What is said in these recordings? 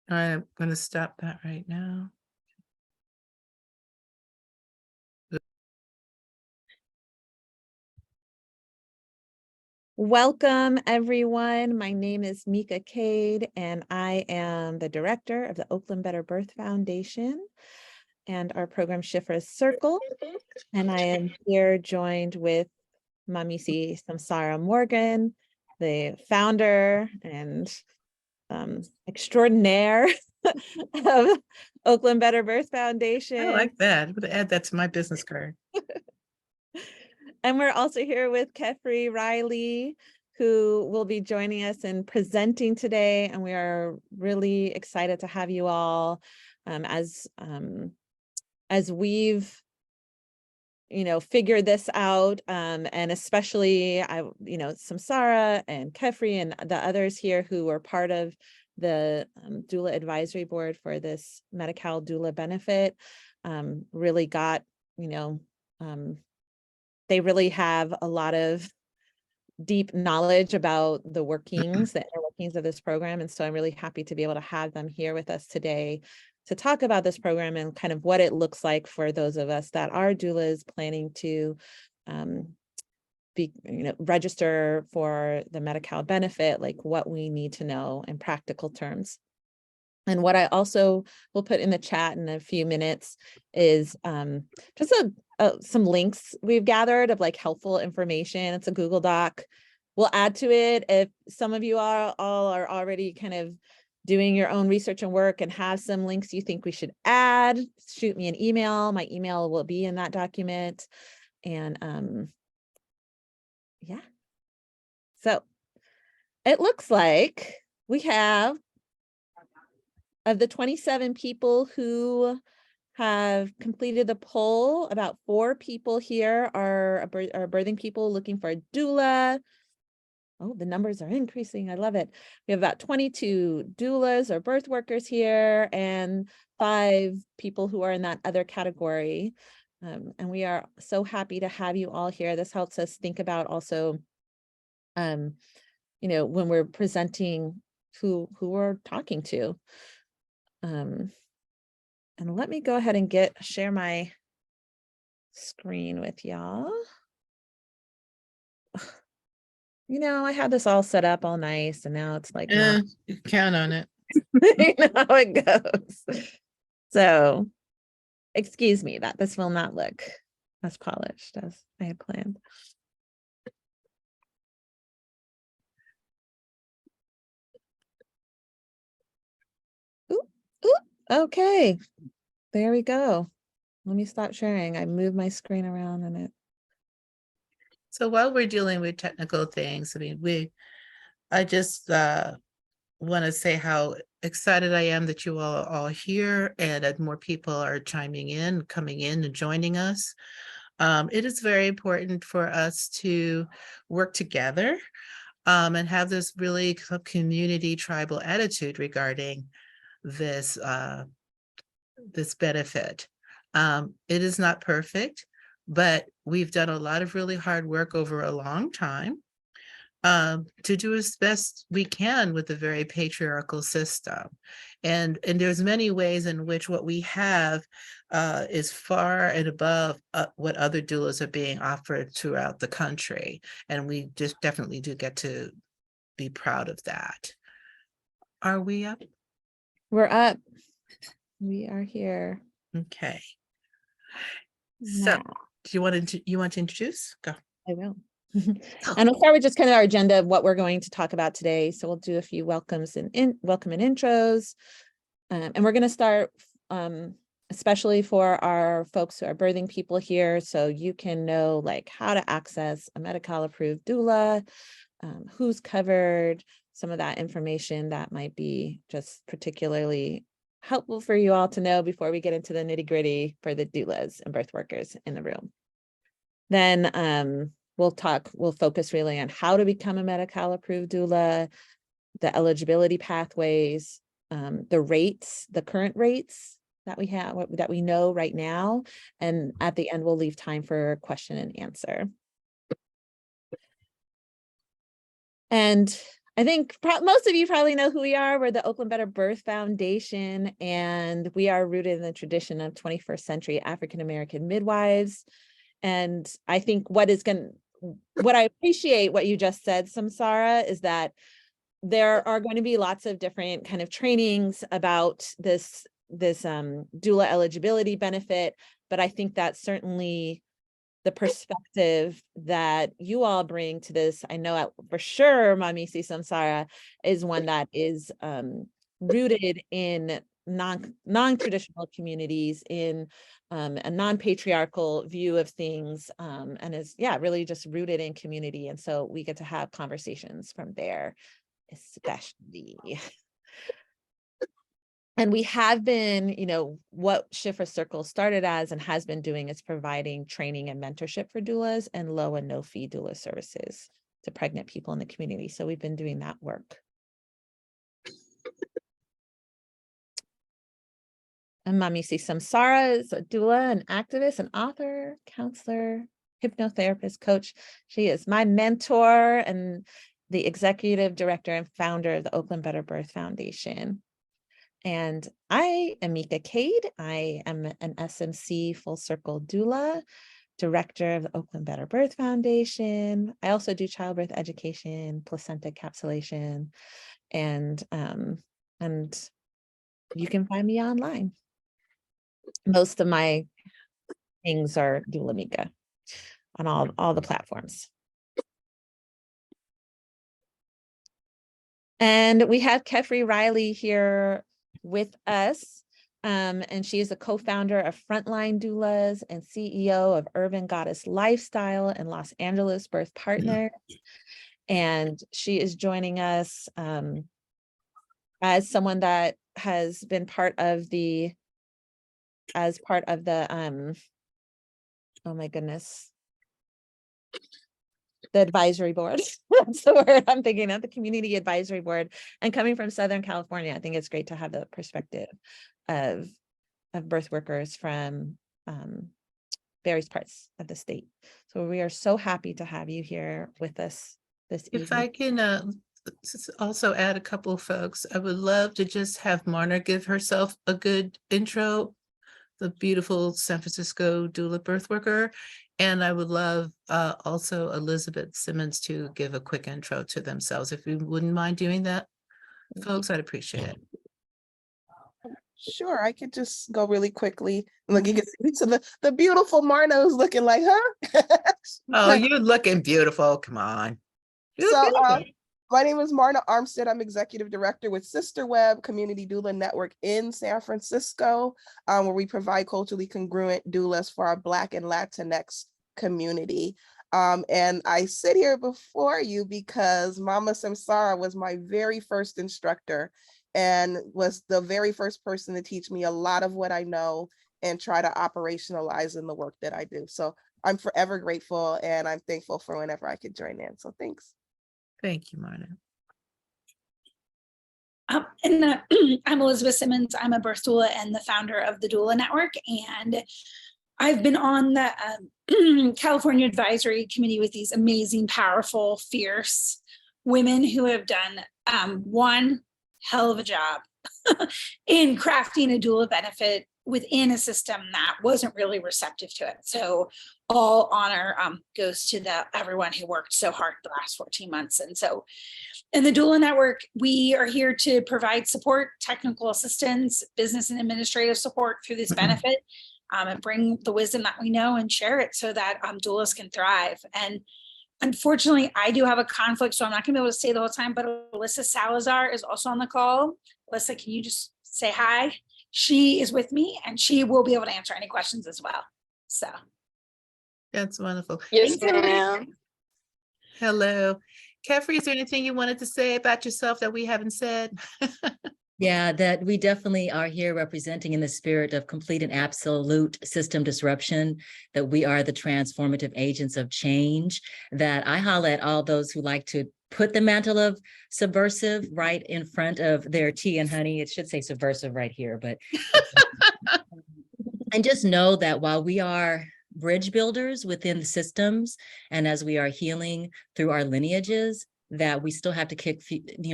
I'm gonna stop that right now. Welcome, everyone. My name is Mika Cade, and I am the director of the Oakland Better Birth Foundation and our program Shiphrah Circle. And I am here joined with Mamisi Samsara Morgan, the founder and extraordinaire of Oakland Better Birth Foundation. I like that. I'm gonna add that to my business card. And we're also here with Shiphrah Riley, who will be joining us and presenting today. And we are really excited to have you all as we've figured this out, and especially Samsara and Shiphrah and the others here who were part of the doula advisory board for this Medi-Cal doula benefit really got they really have a lot of deep knowledge about the workings, the inner workings of this program. And so I'm really happy to be able to have them here with us today to talk about this program and kind of what it looks like for those of us that are doulas planning to register for the Medi-Cal benefit, like what we need to know in practical terms. And what I also will put in the chat in a few minutes is just some links we've gathered of like helpful information. It's a Google Doc. We'll add to it if some of you all are already kind of doing your own research and work and have some links you think we should add. Shoot me an email. My email will be in that document. And yeah. So it looks like we have, of the 27 people who have completed the poll, about 4 people here are birthing people looking for a doula. Oh, the numbers are increasing. I love it. We have about 22 doulas or birth workers here and 5 people who are in that other category. And we are so happy to have you all here. This helps us think about also, when we're presenting who we're talking to. And let me go ahead and share my screen with y'all. I had this all set up all nice, and now it's like, You count on it. You know how it goes. So excuse me that this will not look as polished as I had planned. Ooh, ooh, okay, there we go. Let me stop sharing. I moved my screen around and it. So while we're dealing with technical things, I just want to say how excited I am that you all are all here and that more people are chiming in, coming in and joining us. It is very important for us to work together and have this really community tribal attitude regarding this this benefit. It is not perfect, but we've done a lot of really hard work over a long time to do as best we can with a very patriarchal system. And there's many ways in which what we have is far and above what other doulas are being offered throughout the country. And we just definitely do get to be proud of that. Are we up? We're up. We are here. Okay. So do you want to introduce? Go. I will. And we'll start with just kind of our agenda of what we're going to talk about today. So we'll do a few welcomes and welcome and intros. And we're going to start especially for our folks who are birthing people here, so you can know like how to access a Medi-Cal approved doula, who's covered, some of that information that might be just particularly helpful for you all to know before we get into the nitty-gritty for the doulas and birth workers in the room. Then we'll focus really on how to become a Medi-Cal approved doula, the eligibility pathways, the rates, the current rates that we have, that we know right now. And at the end, we'll leave time for question and answer. And I think most of you probably know who we are. We're the Oakland Better Birth Foundation, and we are rooted in the tradition of 21st century African-American midwives. And I think what I appreciate what you just said, Samsara, is that there are going to be lots of different kind of trainings about this doula eligibility benefit, but I think that certainly the perspective that you all bring to this, I know for sure Mamisi Samsara is one that is rooted in non-traditional communities, in a non-patriarchal view of things, and is really just rooted in community. And so we get to have conversations from there, especially. And we have been, what Shiphrah Circle started as and has been doing is providing training and mentorship for doulas and low and no fee doula services to pregnant people in the community. So we've been doing that work. And Mamisi Samsara is a doula, an activist, an author, counselor, hypnotherapist, coach. She is my mentor and the executive director and founder of the Oakland Better Birth Foundation. And I am Mika Cade. I am an SMC Full Circle doula, director of the Oakland Better Birth Foundation. I also do childbirth education, placenta encapsulation, and you can find me online. Most of my things are Doula Mika on all the platforms. And we have Kefri Riley here with us. And she is a co-founder of Frontline Doulas and CEO of Urban Goddess Lifestyle and Los Angeles Birth Partners. And she is joining us as someone that has been part of the oh my goodness, the advisory board. That's the word I'm thinking of, the community advisory board. And coming from Southern California, I think it's great to have the perspective of birth workers from various parts of the state. So we are so happy to have you here with us this evening. If I can also add a couple of folks, I would love to just have Marna give herself a good intro, the beautiful San Francisco doula birth worker. And I would love also Elizabeth Simmons to give a quick intro to themselves. If you wouldn't mind doing that, folks, I'd appreciate it. Sure, I could just go really quickly. Look, you can see so the beautiful Marna who's looking like, huh? Oh, you're looking beautiful. Come on. So my name is Marna Armstead. I'm executive director with Sister Web Community Doula Network in San Francisco, where we provide culturally congruent doulas for our Black and Latinx community. And I sit here before you because Mama Samsara was my very first instructor and was the very first person to teach me a lot of what I know and try to operationalize in the work that I do. So I'm forever grateful and I'm thankful for whenever I could join in. So thanks. Thank you, Marna. I'm Elizabeth Simmons. I'm a birth doula and the founder of the Doula Network. And I've been on the California Advisory Committee with these amazing, powerful, fierce women who have done one hell of a job in crafting a doula benefit within a system that wasn't really receptive to it. So all honor goes to everyone who worked so hard the last 14 months. And so in the Doula Network, we are here to provide support, technical assistance, business and administrative support through this benefit, and bring the wisdom that we know and share it so that doulas can thrive. And unfortunately, I do have a conflict, so I'm not gonna be able to stay the whole time, but Alyssa Salazar is also on the call. Alyssa, can you just say hi? She is with me and she will be able to answer any questions as well. So. That's wonderful. Yes, ma'am. Hello. Kefri, is there anything you wanted to say about yourself that we haven't said? Yeah, that we definitely are here representing in the spirit of complete and absolute system disruption, that we are the transformative agents of change, that I holler at all those who like to put the mantle of subversive right in front of their tea and honey. It should say subversive right here, but and just know that while we are bridge builders within the systems, and as we are healing through our lineages, that we still have to kick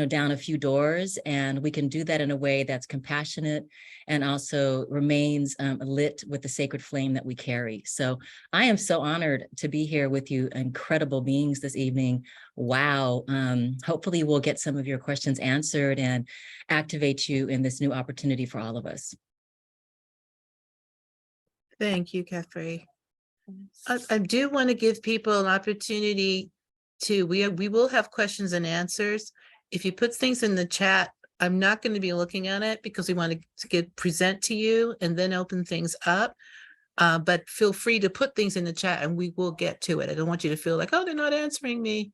down a few doors, and we can do that in a way that's compassionate and also remains lit with the sacred flame that we carry. So I am so honored to be here with you, incredible beings, this evening. Wow. Hopefully we'll get some of your questions answered and activate you in this new opportunity for all of us. Thank you, Catherine. I do want to give people an opportunity to, we will have questions and answers. If you put things in the chat, I'm not going to be looking at it because we want to present to you and then open things up. But feel free to put things in the chat and we will get to it. I don't want you to feel like, oh, they're not answering me.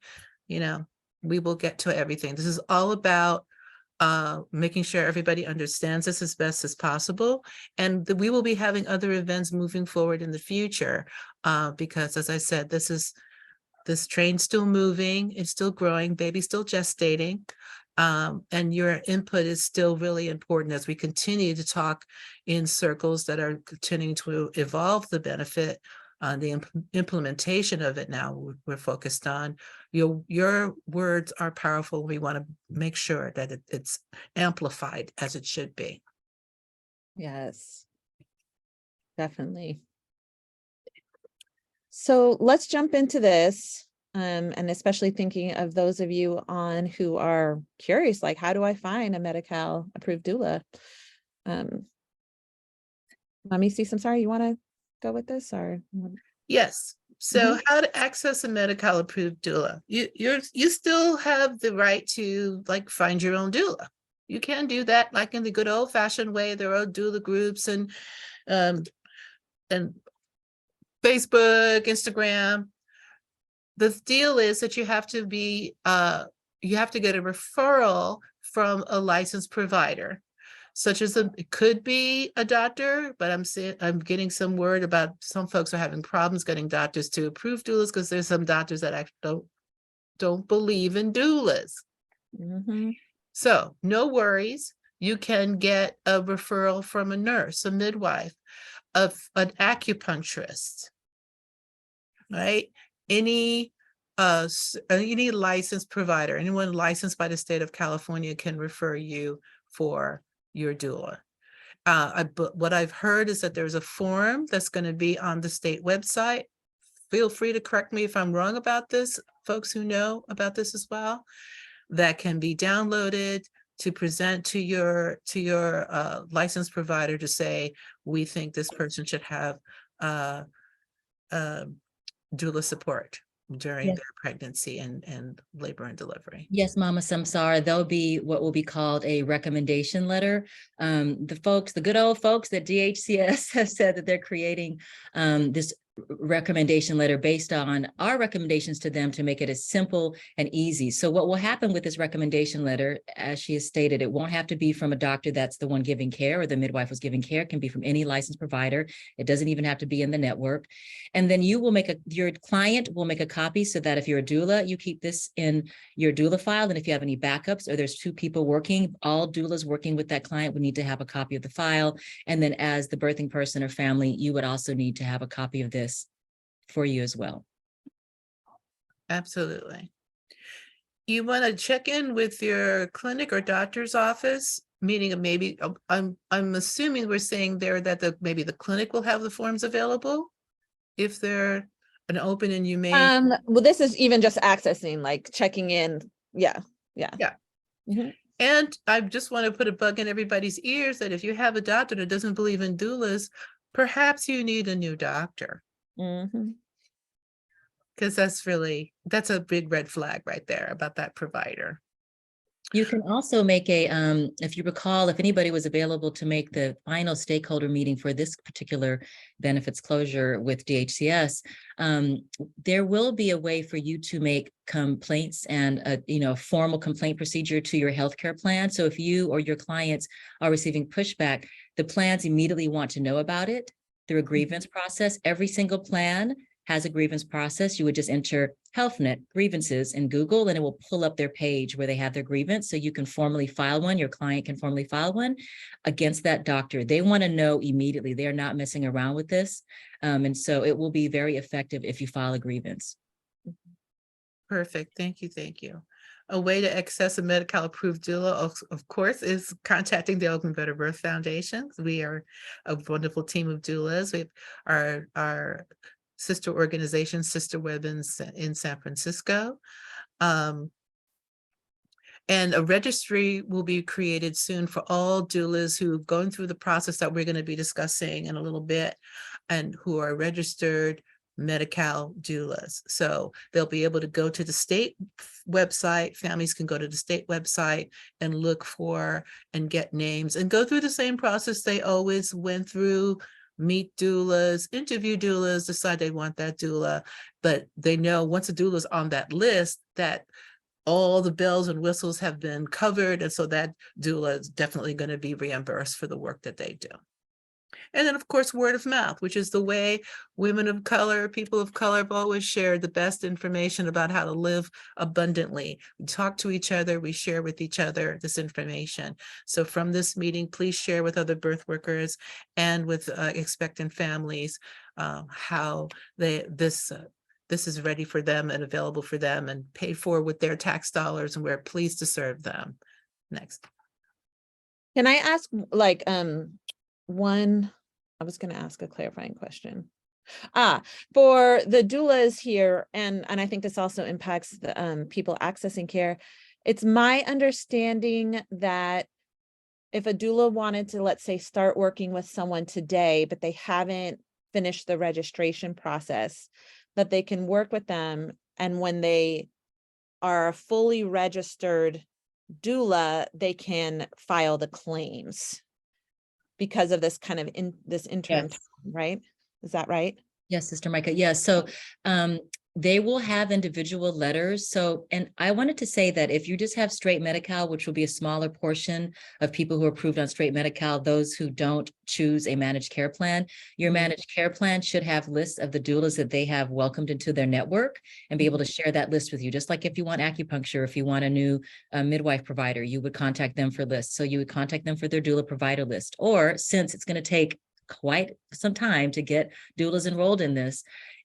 You know, we will get to everything. This is all about making sure everybody understands this as best as possible. And we will be having other events moving forward in the future because, as I said, this train's still moving, it's still growing, baby's still gestating. And your input is still really important as we continue to talk in circles that are continuing to evolve the benefit. The implementation of it now we're focused on. Your words are powerful. We want to make sure that it's amplified as it should be. Yes, definitely. So let's jump into this. And especially thinking of those of you on who are curious, like, how do I find a Medi-Cal approved doula? Mommy C, I'm sorry, you want to go with this or? Yes. So how to access a Medi-Cal approved doula? You still have the right to like find your own doula. You can do that like in the good old fashioned way. There are doula groups and Facebook, Instagram. The deal is that you have to be you have to get a referral from a licensed provider, such as it could be a doctor, but I'm getting some word about some folks are having problems getting doctors to approve doulas because there's some doctors that actually don't believe in doulas. So no worries. You can get a referral from a nurse, a midwife, of an acupuncturist, right? Any licensed provider, anyone licensed by the state of California can refer you for your doula. But what I've heard is that there's a form that's going to be on the state website. Feel free to correct me if I'm wrong about this, folks who know about this as well, that can be downloaded to present to your licensed provider to say, we think this person should have doula support during their pregnancy and labor and delivery. Yes, Mama Samsara, there'll be what will be called a recommendation letter. The good old folks at DHCS have said that they're creating this recommendation letter based on our recommendations to them to make it as simple and easy. So what will happen with this recommendation letter, as she has stated, it won't have to be from a doctor that's the one giving care or the midwife was giving care. It can be from any licensed provider. It doesn't even have to be in the network. And then you will your client will make a copy so that if you're a doula, you keep this in your doula file. And if you have any backups or there's two people working, all doulas working with that client would need to have a copy of the file. And then as the birthing person or family, you would also need to have a copy of this for you as well. Absolutely. You want to check in with your clinic or doctor's office, meaning maybe I'm assuming we're saying there that maybe the clinic will have the forms available if they're an open and you may. Well, this is even just accessing, like checking in. Yeah. And I just want to put a bug in everybody's ears that if you have a doctor that doesn't believe in doulas, perhaps you need a new doctor. Because that's a big red flag right there about that provider. You can also make if you recall, if anybody was available to make the final stakeholder meeting for this particular benefits closure with DHCS, there will be a way for you to make complaints and a formal complaint procedure to your healthcare plan. So if you or your clients are receiving pushback, the plans immediately want to know about it through a grievance process. Every single plan has a grievance process. You would just enter HealthNet grievances in Google and it will pull up their page where they have their grievance. So you can formally file one, your client can formally file one against that doctor. They want to know immediately. They're not messing around with this. And so it will be very effective if you file a grievance. Perfect. Thank you. Thank you. A way to access a Medi-Cal approved doula, of course, is contacting the Open Better Birth Foundation. We are a wonderful team of doulas. We have our sister organization, Sister Web in San Francisco. And a registry will be created soon for all doulas who are going through the process that we're going to be discussing in a little bit, and who are registered Medi-Cal doulas. So they'll be able to go to the state website. Families can go to the state website and look for and get names and go through the same process they always went through. Meet doulas, interview doulas, decide they want that doula. But they know once a doula is on that list, that all the bells and whistles have been covered. And so that doula is definitely going to be reimbursed for the work that they do. And then, of course, word of mouth, which is the way women of color, people of color have always shared the best information about how to live abundantly. We talk to each other, we share with each other this information. So from this meeting, please share with other birth workers and with expectant families how this is ready for them and available for them and paid for with their tax dollars, and we're pleased to serve them. Next. Can I ask like I was going to ask a clarifying question. For the doulas here, and I think this also impacts the people accessing care. It's my understanding that if a doula wanted to, let's say, start working with someone today, but they haven't finished the registration process, that they can work with them, and when they are a fully registered doula, they can file the claims because of this kind of this interim Yes. time, right? Is that right? Yes, Sister Micah. Yeah. So they will have individual letters. So, and I wanted to say that if you just have straight Medi-Cal, which will be a smaller portion of people who are approved on straight Medi-Cal, those who don't choose a managed care plan, your managed care plan should have lists of the doulas that they have welcomed into their network and be able to share that list with you. Just like if you want acupuncture, if you want a new midwife provider, you would contact them for lists. So you would contact them for their doula provider list. Or since it's going to take quite some time to get doulas enrolled in this,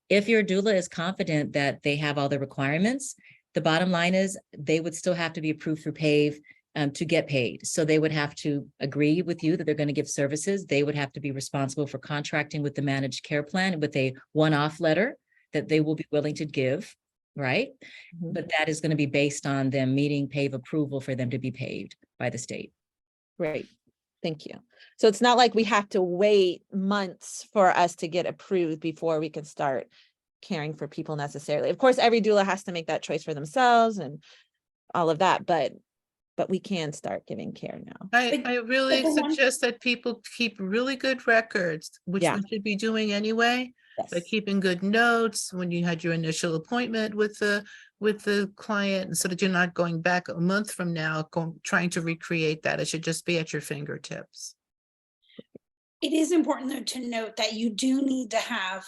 if your doula is confident that they have all the requirements, the bottom line is they would still have to be approved through PAVE to get paid. So they would have to agree with you that they're going to give services. They would have to be responsible for contracting with the managed care plan with a one-off letter that they will be willing to give, right? Mhm. But that is going to be based on them meeting PAVE approval for them to be paid by the state. Great. Thank you. So it's not like we have to wait months for us to get approved before we can start caring for people necessarily. Of course, every doula has to make that choice for themselves and all of that, but we can start giving care now. I really but the one- suggest that people keep really good records, which Yeah. we should be doing anyway. But Yes. keeping good notes when you had your initial appointment with the client, so that you're not going back a month from now trying to recreate that. It should just be at your fingertips. It is important though to note that you do need to have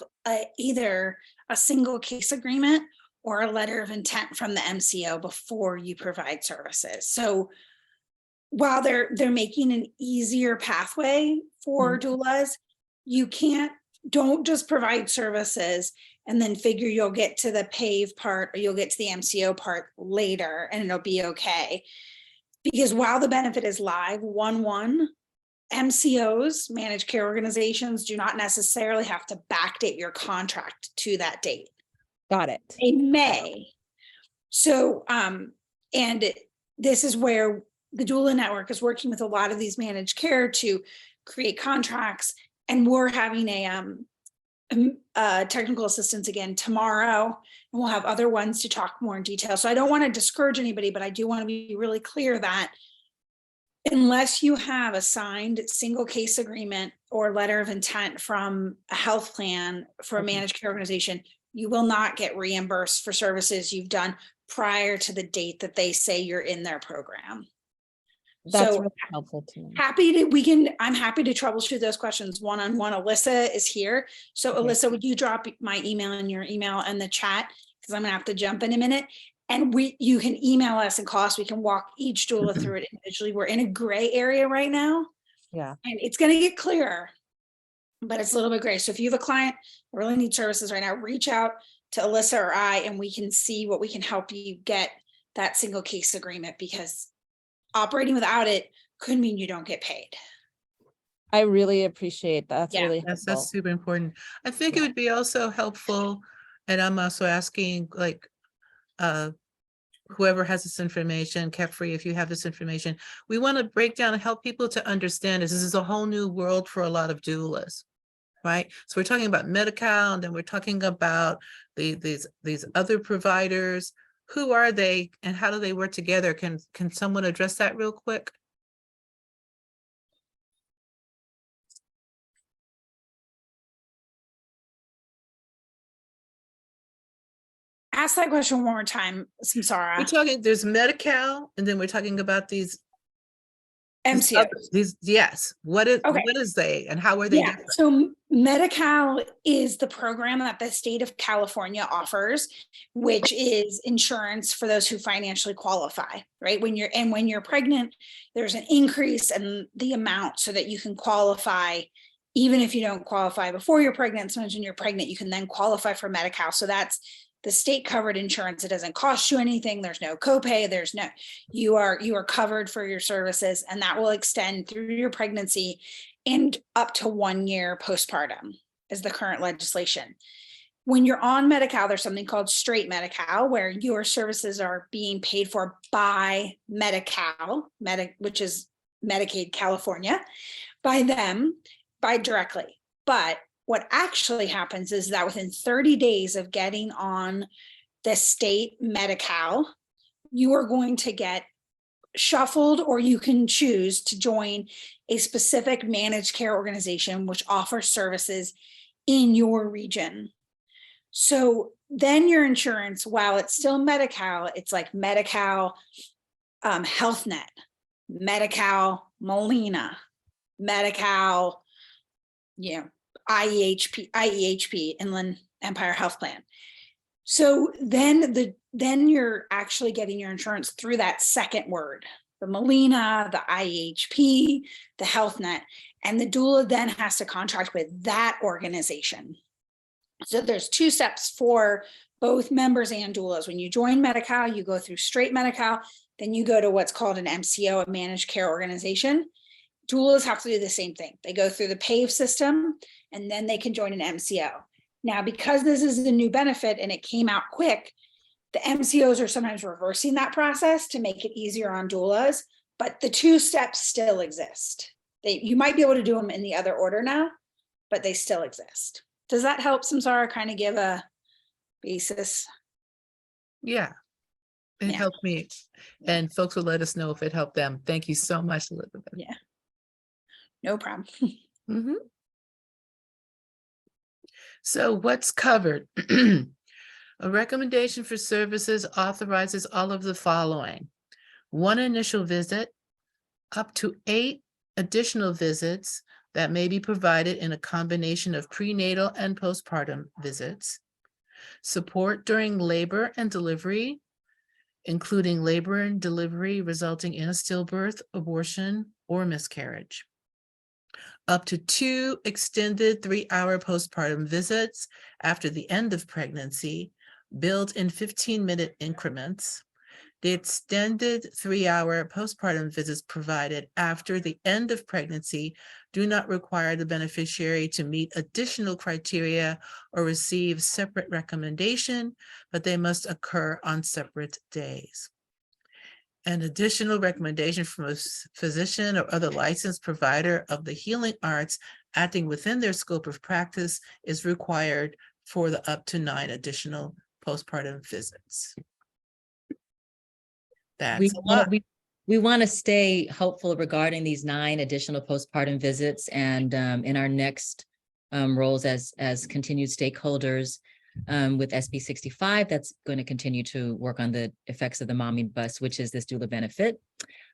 either a single case agreement or a letter of intent from the MCO before you provide services. So while they're making an easier pathway for doulas, you don't just provide services and then figure you'll get to the PAVE part or you'll get to the MCO part later and it'll be okay. Because while the benefit is live 1/1, MCOs, managed care organizations, do not necessarily have to backdate your contract to that date. Got it. They may. So, and this is where the doula network is working with a lot of these managed care to create contracts, and we're having a technical assistance again tomorrow, and we'll have other ones to talk more in detail. So I don't want to discourage anybody, but I do want to be really clear that unless you have a signed single case agreement or letter of intent from a health plan for a managed care organization, you will not get reimbursed for services you've done prior to the date that they say you're in their program. That's So really helpful to me. I'm happy to troubleshoot those questions one-on-one. Alyssa is here. So Okay. Alyssa, would you drop my email in your email in the chat? Because I'm gonna have to jump in a minute. And you can email us and call us. We can walk each doula through it individually. We're in a gray area right now. Yeah. And it's gonna get clearer, but it's a little bit gray. So if you have a client that really needs services right now, reach out to Alyssa or I, and we can see what we can help you get that single case agreement, because operating without it could mean you don't get paid. I really appreciate that. That's Yeah. really Yes, helpful. that's super important. I think it Yeah. would be also helpful, and I'm also asking like, whoever has this information, Kefri, if you have this information, we want to break down and help people to understand this. This is a whole new world for a lot of doulas, right? So we're talking about Medi-Cal, and then we're talking about these other providers. Who are they and how do they work together? Can someone address that real quick? Ask that question one more time, Samsara. We're talking, there's Medi-Cal, and then we're talking about these MCO. yes. What is they and how are they Yeah, different? so Medi-Cal is the program that the state of California offers, which is insurance for those who financially qualify, right? When you're pregnant, there's an increase in the amount so that you can qualify, even if you don't qualify before you're pregnant. Sometimes when you're pregnant, you can then qualify for Medi-Cal. So that's the state covered insurance. It doesn't cost you anything. There's no copay. You are covered for your services, and that will extend through your pregnancy and up to 1 year postpartum is the current legislation. When you're on Medi-Cal, there's something called straight Medi-Cal, where your services are being paid for by Medi-Cal, which is Medicaid California, by directly. But what actually happens is that within 30 days of getting on the state Medi-Cal, you are going to get shuffled, or you can choose to join a specific managed care organization which offers services in your region. So then your insurance, while it's still Medi-Cal, it's like Medi-Cal Health Net, Medi-Cal Molina, Medi-Cal, IEHP, Inland Empire Health Plan. So then you're actually getting your insurance through that second word, the Molina, the IEHP, the Health Net, and the doula then has to contract with that organization. So there's 2 steps for both members and doulas. When you join Medi-Cal, you go through straight Medi-Cal, then you go to what's called an MCO, a managed care organization. Doulas have to do the same thing. They go through the PAVE system, and then they can join an MCO. Now, because this is a new benefit and it came out quick, the MCOs are sometimes reversing that process to make it easier on doulas, but the 2 steps still exist. You might be able to do them in the other order now, but they still exist. Does that help, Samsara, kind of give a basis? Yeah, it helped me, and folks will let us know if it helped them. Thank you so much, Elizabeth. Yeah, no problem. Mm-hmm. So what's covered? A recommendation for services authorizes all of the following: 1 initial visit, up to 8 additional visits that may be provided in a combination of prenatal and postpartum visits, support during labor and delivery, including labor and delivery resulting in a stillbirth, abortion, or miscarriage, up to 2 extended 3-hour postpartum visits after the end of pregnancy, billed in 15-minute increments. The extended 3-hour postpartum visits provided after the end of pregnancy do not require the beneficiary to meet additional criteria or receive separate recommendation, but they must occur on separate days. An additional recommendation from a physician or other licensed provider of the healing arts acting within their scope of practice is required for the up to 9 additional postpartum visits. That's a lot. We want to stay hopeful regarding these 9 additional postpartum visits, and in our next roles as continued stakeholders with SB 65, that's going to continue to work on the effects of the mommy bus, which is this doula benefit.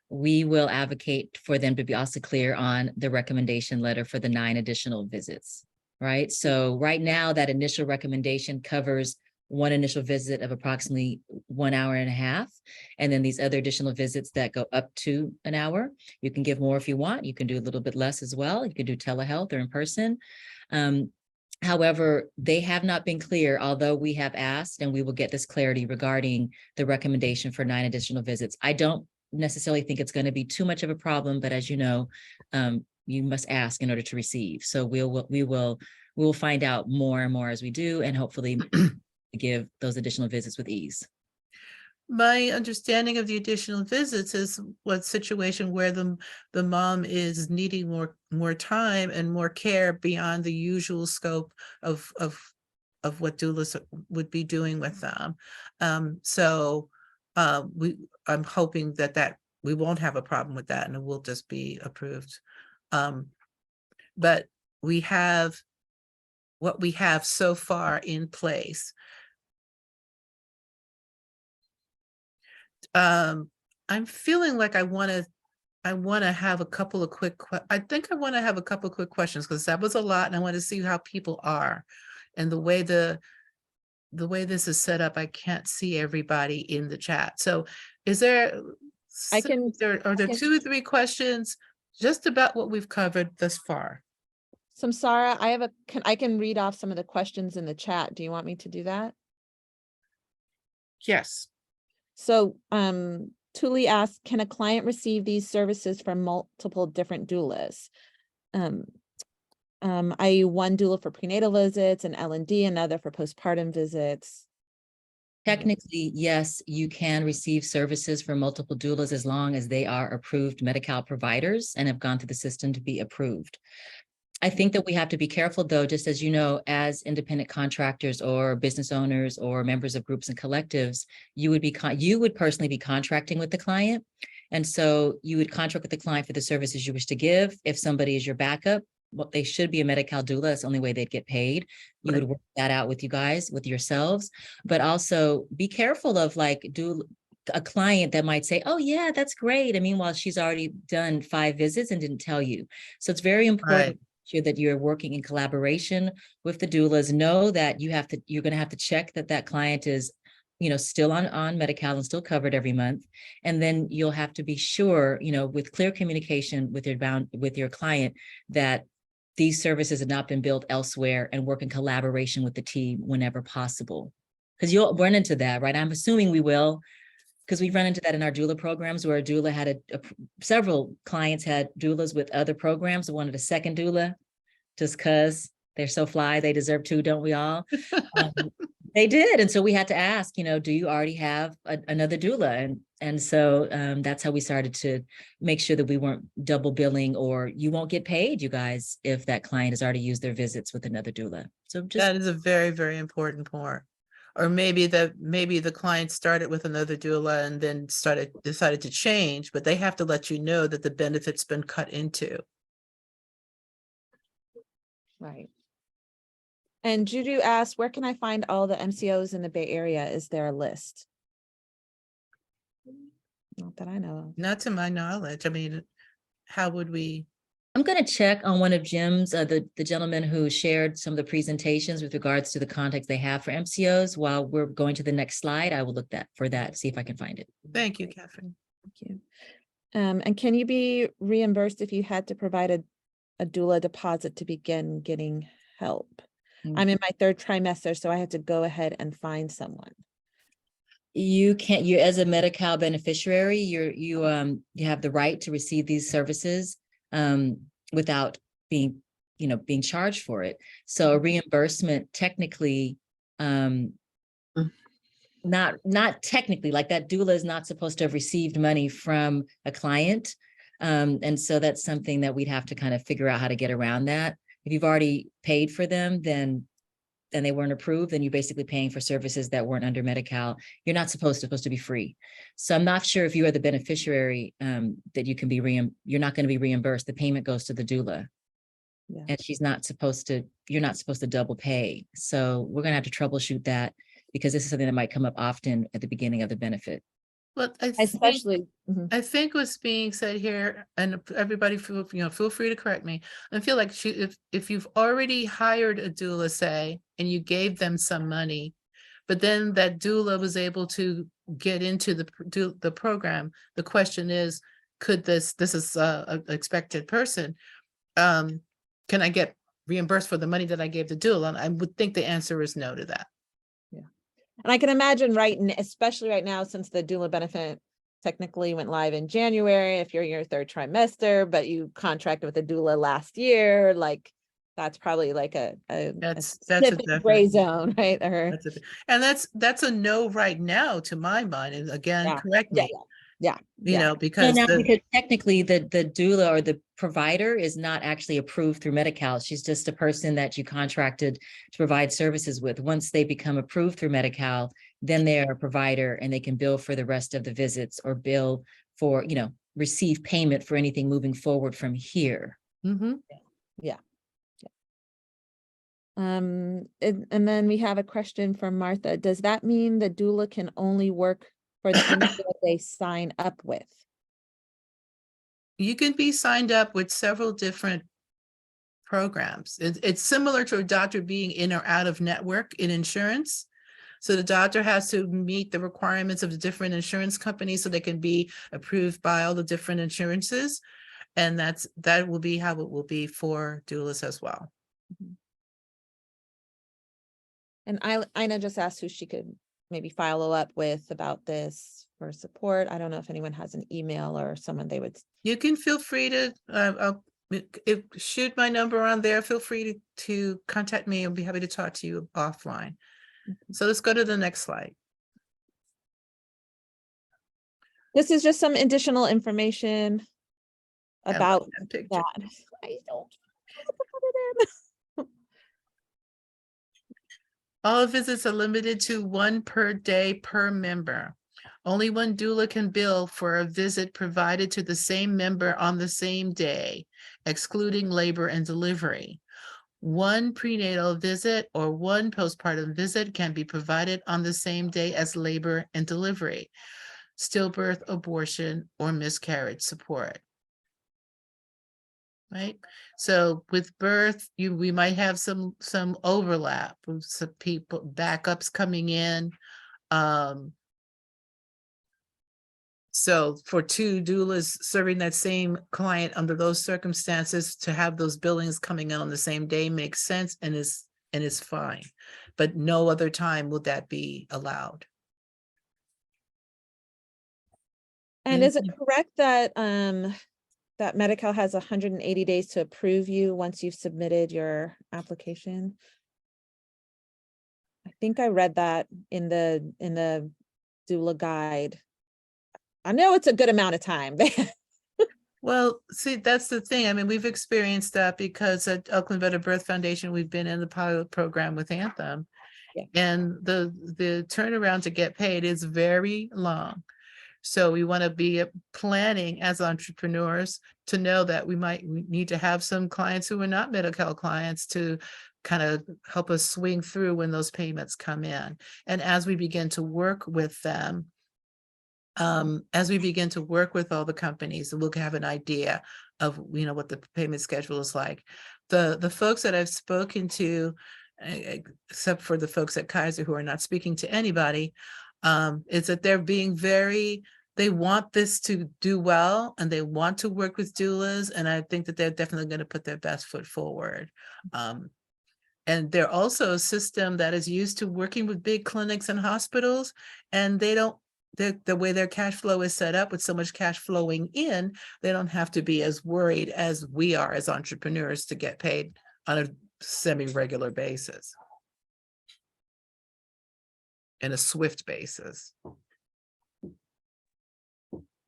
We will advocate for them to be also clear on the recommendation letter for the 9 additional visits, right? So right now, that initial recommendation covers 1 initial visit of approximately 1.5 hours. And then these other additional visits that go up to an hour. You can give more if you want. You can do a little bit less as well. You can do telehealth or in person. However, they have not been clear, although we have asked, and we will get this clarity regarding the recommendation for 9 additional visits. I don't necessarily think it's going to be too much of a problem, but as you know, you must ask in order to receive. So we will find out more and more as we do, and hopefully give those additional visits with ease. My understanding of the additional visits is what situation where the mom is needing more time and more care beyond the usual scope of what doulas would be doing with them. So I'm hoping that we won't have a problem with that and it will just be approved. But we have what we have so far in place. I'm feeling like I want to have a couple of quick, I think I want to have a couple of quick questions because that was a lot and I want to see how people are. And the way this is set up, I can't see everybody in the chat. So is there, I can- are there 2 or 3 questions just about what we've covered thus far? Samsara, I can read off some of the questions in the chat. Do you want me to do that? Yes. So Tuli asked, can a client receive these services from multiple different doulas? I.e. one doula for prenatal visits, an L&D, another for postpartum visits. Technically, yes, you can receive services from multiple doulas as long as they are approved Medi-Cal providers and have gone through the system to be approved. I think that we have to be careful, though, just as you know, as independent contractors or business owners or members of groups and collectives, you would personally be contracting with the client. And so you would contract with the client for the services you wish to give. If somebody is your backup, well, they should be a Medi-Cal doula. That's the only way they'd get paid. You would work that out with you guys, with yourselves, but also be careful of like a client that might say, oh yeah, that's great. And meanwhile, she's already done 5 visits and didn't tell you. So it's very important. Right. Sure that you're working in collaboration with the doulas. Know that you're going to have to check that client is, still on Medi-Cal and still covered every month. And then you'll have to be sure, with clear communication with your client, that these services have not been billed elsewhere, and work in collaboration with the team whenever possible. Because you'll run into that, right? I'm assuming we will, because we've run into that in our doula programs where a doula had several clients had doulas with other programs, wanted a second doula just because they're so fly, they deserve 2, don't we all? They did. And so we had to ask, do you already have another doula? And so that's how we started to make sure that we weren't double billing, or you won't get paid, you guys, if that client has already used their visits with another doula. So That is a very, very important point. Or maybe the client started with another doula and then decided to change, but they have to let you know that the benefit's been cut into. Right. And Juju asked, where can I find all the MCOs in the Bay Area? Is there a list? Not that I know of. Not to my knowledge. I mean, how would we? I'm going to check on one of Jim's, the gentleman who shared some of the presentations with regards to the context they have for MCOs. While we're going to the next slide, I will look for that, see if I can find it. Thank you, Catherine. Thank you. And can you be reimbursed if you had to provide a doula deposit to begin getting help? I'm in my 3rd trimester, so I had to go ahead and find someone. You can't, you as a Medi-Cal beneficiary, you have the right to receive these services without being charged for it. So a reimbursement technically, not technically, like that doula is not supposed to have received money from a client. And so that's something that we'd have to kind of figure out how to get around that. If you've already paid for them, then they weren't approved, then you're basically paying for services that weren't under Medi-Cal. You're not supposed to be free. So I'm not sure if you are the beneficiary that you can be you're not going to be reimbursed. The payment goes to the doula. Yeah. And you're not supposed to double pay. So we're going to have to troubleshoot that, because this is something that might come up often at the beginning of the benefit. Well, I think what's being said here, and everybody feel free to correct me. I feel like if you've already hired a doula, say, and you gave them some money, but then that doula was able to get into the program, the question is, could this is an expected person, can I get reimbursed for the money that I gave the doula? And I would think the answer is no to that. And I can imagine especially right now, since the doula benefit technically went live in January, if you're in your 3rd trimester, but you contracted with a doula last year, like that's probably like a That's a specific gray definite, zone, right? Or and that's a no right now to my mind. And again, yeah, correct me, yeah, you know, No, because now, because technically the doula or the provider is not actually approved through Medi-Cal. She's just a person that you contracted to provide services with. Once they become approved through Medi-Cal, then they're a provider and they can bill for the rest of the visits or bill for, you know, receive payment for anything moving forward from here. Mhm. and then we have a question from Martha. Does that mean the doula can only work for the employer they sign up with? You can be signed up with several different programs. It's similar to a doctor being in or out of network in insurance. So the doctor has to meet the requirements of the different insurance companies so they can be approved by all the different insurances. And that will be how it will be for doulas as well. And Ina just asked who she could maybe follow up with about this for support. I don't know if anyone has an email or someone they would. You can feel free to shoot my number on there. Feel free to contact me. I'll be happy to talk to you offline. So let's go to the next slide. This is just some additional information I about like that picture. that. I don't put it in. All visits are limited to 1 per day per member. Only one doula can bill for a visit provided to the same member on the same day, excluding labor and delivery. 1 prenatal visit or 1 postpartum visit can be provided on the same day as labor and delivery, stillbirth, abortion, or miscarriage support. Right? So with birth, we might have some overlap with some people, backups coming in. So for 2 doulas serving that same client under those circumstances, to have those billings coming in on the same day makes sense and is fine. But no other time will that be allowed. And is it correct that that Medi-Cal has 180 days to approve you once you've submitted your application? I think I read that in the doula guide. I know it's a good amount of time. Well, see, that's the thing. I mean, we've experienced that because at Oakland Better Birth Foundation, we've been in the pilot program with Anthem. Yeah. And the turnaround to get paid is very long. So we want to be planning as entrepreneurs to know that we need to have some clients who are not Medi-Cal clients to kind of help us swing through when those payments come in. And as we begin to work with them, as we begin to work with all the companies, we'll have an idea of, you know, what the payment schedule is like. The folks that I've spoken to, except for the folks at Kaiser who are not speaking to anybody, is that they're being they want this to do well and they want to work with doulas. And I think that they're definitely going to put their best foot forward. And they're also a system that is used to working with big clinics and hospitals, and the way their cash flow is set up with so much cash flowing in, they don't have to be as worried as we are as entrepreneurs to get paid on a semi-regular basis. In a swift basis.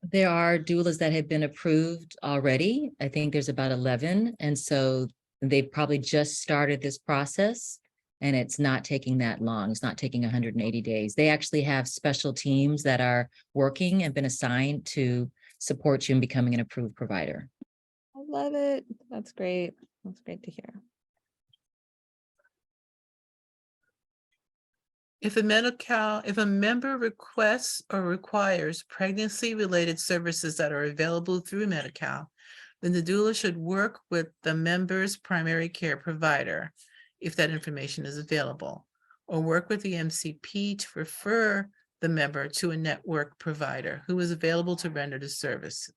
There are doulas that have been approved already. I think there's about 11. And so they've probably just started this process and it's not taking that long. It's not taking 180 days. They actually have special teams that are working and been assigned to support you in becoming an approved provider. I love it. That's great. That's great to hear. If a member requests or requires pregnancy-related services that are available through Medi-Cal, then the doula should work with the member's primary care provider, if that information is available, or work with the MCP to refer the member to a network provider who is available to render the service.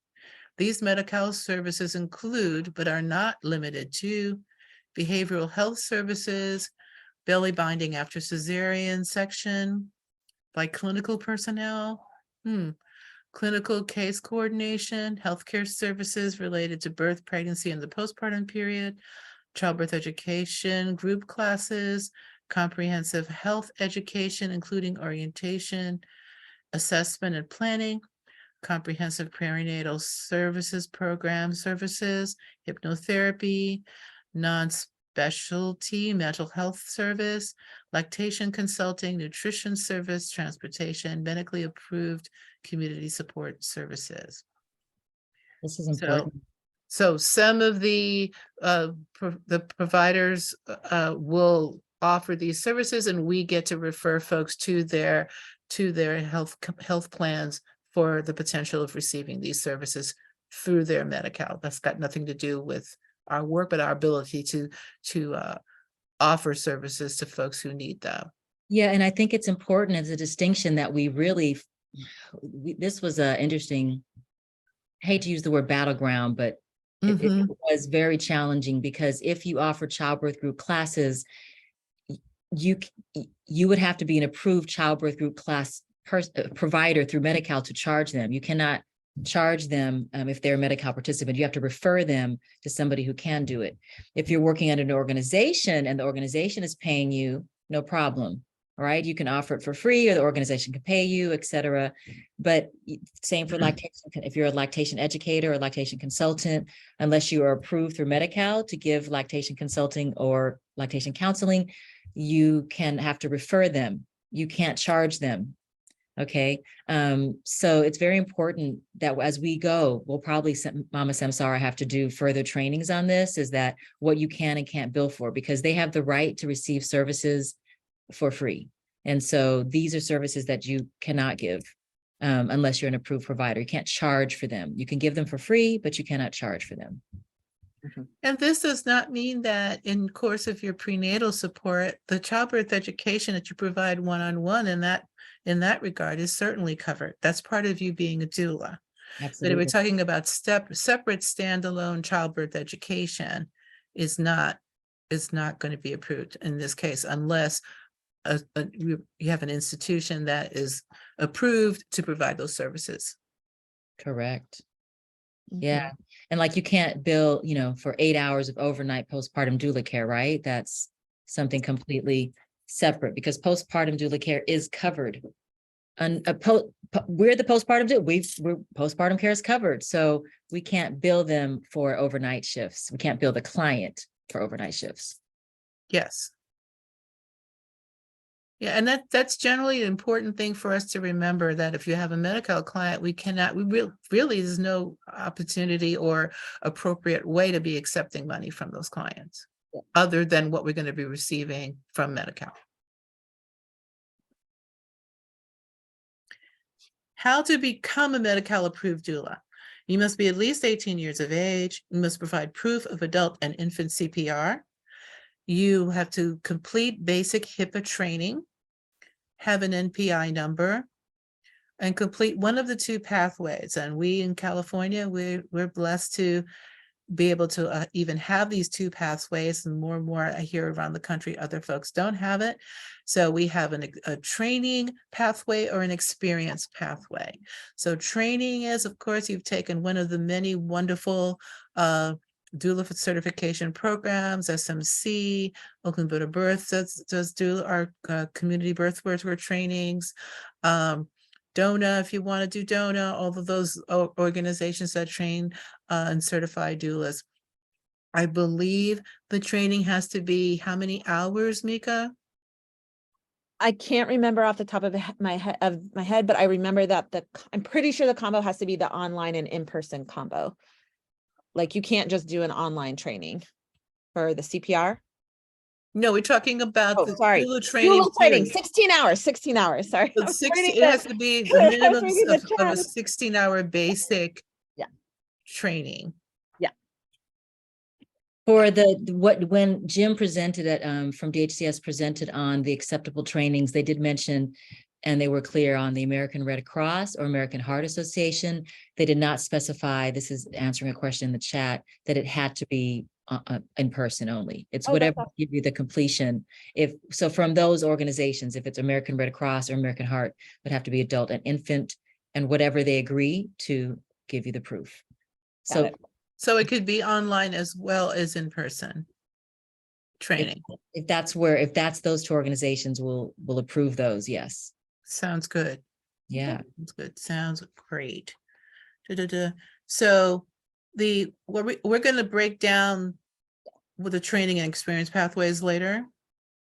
These Medi-Cal services include, but are not limited to, behavioral health services, belly binding after cesarean section by clinical personnel, clinical case coordination, healthcare services related to birth, pregnancy, and the postpartum period, childbirth education, group classes, comprehensive health education, including orientation, assessment and planning, comprehensive perinatal services program services, hypnotherapy, non-specialty mental health service, lactation consulting, nutrition service, transportation, medically approved community support services. This is So, important. so some of the providers will offer these services, and we get to refer folks to their health plans for the potential of receiving these services through their Medi-Cal. That's got nothing to do with our work, but our ability to offer services to folks who need them. Yeah, and I think it's important as a distinction that we really, this was a interesting, I hate to use the word battleground, but it was very challenging, because if you offer childbirth group classes, you would have to be an approved childbirth group class provider through Medi-Cal to charge them. You cannot charge them if they're a Medi-Cal participant. You have to refer them to somebody who can do it. If you're working at an organization and the organization is paying you, no problem. All right, you can offer it for free, or the organization can pay you, et cetera. But same for lactation. If you're a lactation educator or lactation consultant, unless you are approved through Medi-Cal to give lactation consulting or lactation counseling, you can have to refer them. You can't charge them. Okay. So it's very important that as we go, we'll probably, Mama Samsara, have to do further trainings on this, is that what you can and can't bill for, because they have the right to receive services for free. And so these are services that you cannot give unless you're an approved provider. You can't charge for them. You can give them for free, but you cannot charge for them. And this does not mean that in course of your prenatal support, the childbirth education that you provide one-on-one in that regard is certainly covered. That's part of you being a doula. Absolutely. But if we're talking about separate standalone childbirth education is not going to be approved in this case, unless you have an institution that is approved to provide those services. Correct. Yeah. And like, you can't bill, for 8 hours of overnight postpartum doula care, right? That's something completely separate, because postpartum doula care is covered. And we're the postpartum doula. Postpartum care is covered. So we can't bill them for overnight shifts. We can't bill the client for overnight shifts. Yes. Yeah, and that's generally an important thing for us to remember, that if you have a Medi-Cal client, really there's no opportunity or appropriate way to be accepting money from those clients, other than what we're going to be receiving from Medi-Cal. How to become a Medi-Cal approved doula. You must be at least 18 years of age. You must provide proof of adult and infant CPR. You have to complete basic HIPAA training, have an NPI number, and complete one of the two pathways. And we in California, we're blessed to be able to even have these two pathways, and more I hear around the country, other folks don't have it. So we have a training pathway or an experience pathway. So training is, of course, you've taken one of the many wonderful doula certification programs, SMC, Oakland Buddha Birth does doula, our community birth worker trainings, DONA, if you want to do DONA, all of those organizations that train and certify doulas. I believe the training has to be how many hours, Mika? I can't remember off the top of my head, but I remember that I'm pretty sure the combo has to be the online and in-person combo. Like, you can't just do an online training for the CPR. No, we're talking about the sorry. doula training. Doula training, 16 hours, sorry. It has to be the minimum of a 16-hour basic training. Yeah. For when Jim presented at from DHCS presented on the acceptable trainings, they did mention, and they were clear on the American Red Cross or American Heart Association. They did not specify, this is answering a question in the chat, that it had to be in person only. It's Oh, that's whatever awesome. give you the completion. If so, from those organizations, if it's American Red Cross or American Heart, would have to be adult and infant, and whatever they agree to give you the proof. Got So it. So it could be online as well as in person if, training. if that's those two organizations will approve those, yes. Sounds good. Yeah. Sounds good. Sounds great. Da-da-da. So we're going to break down with the training and experience pathways later.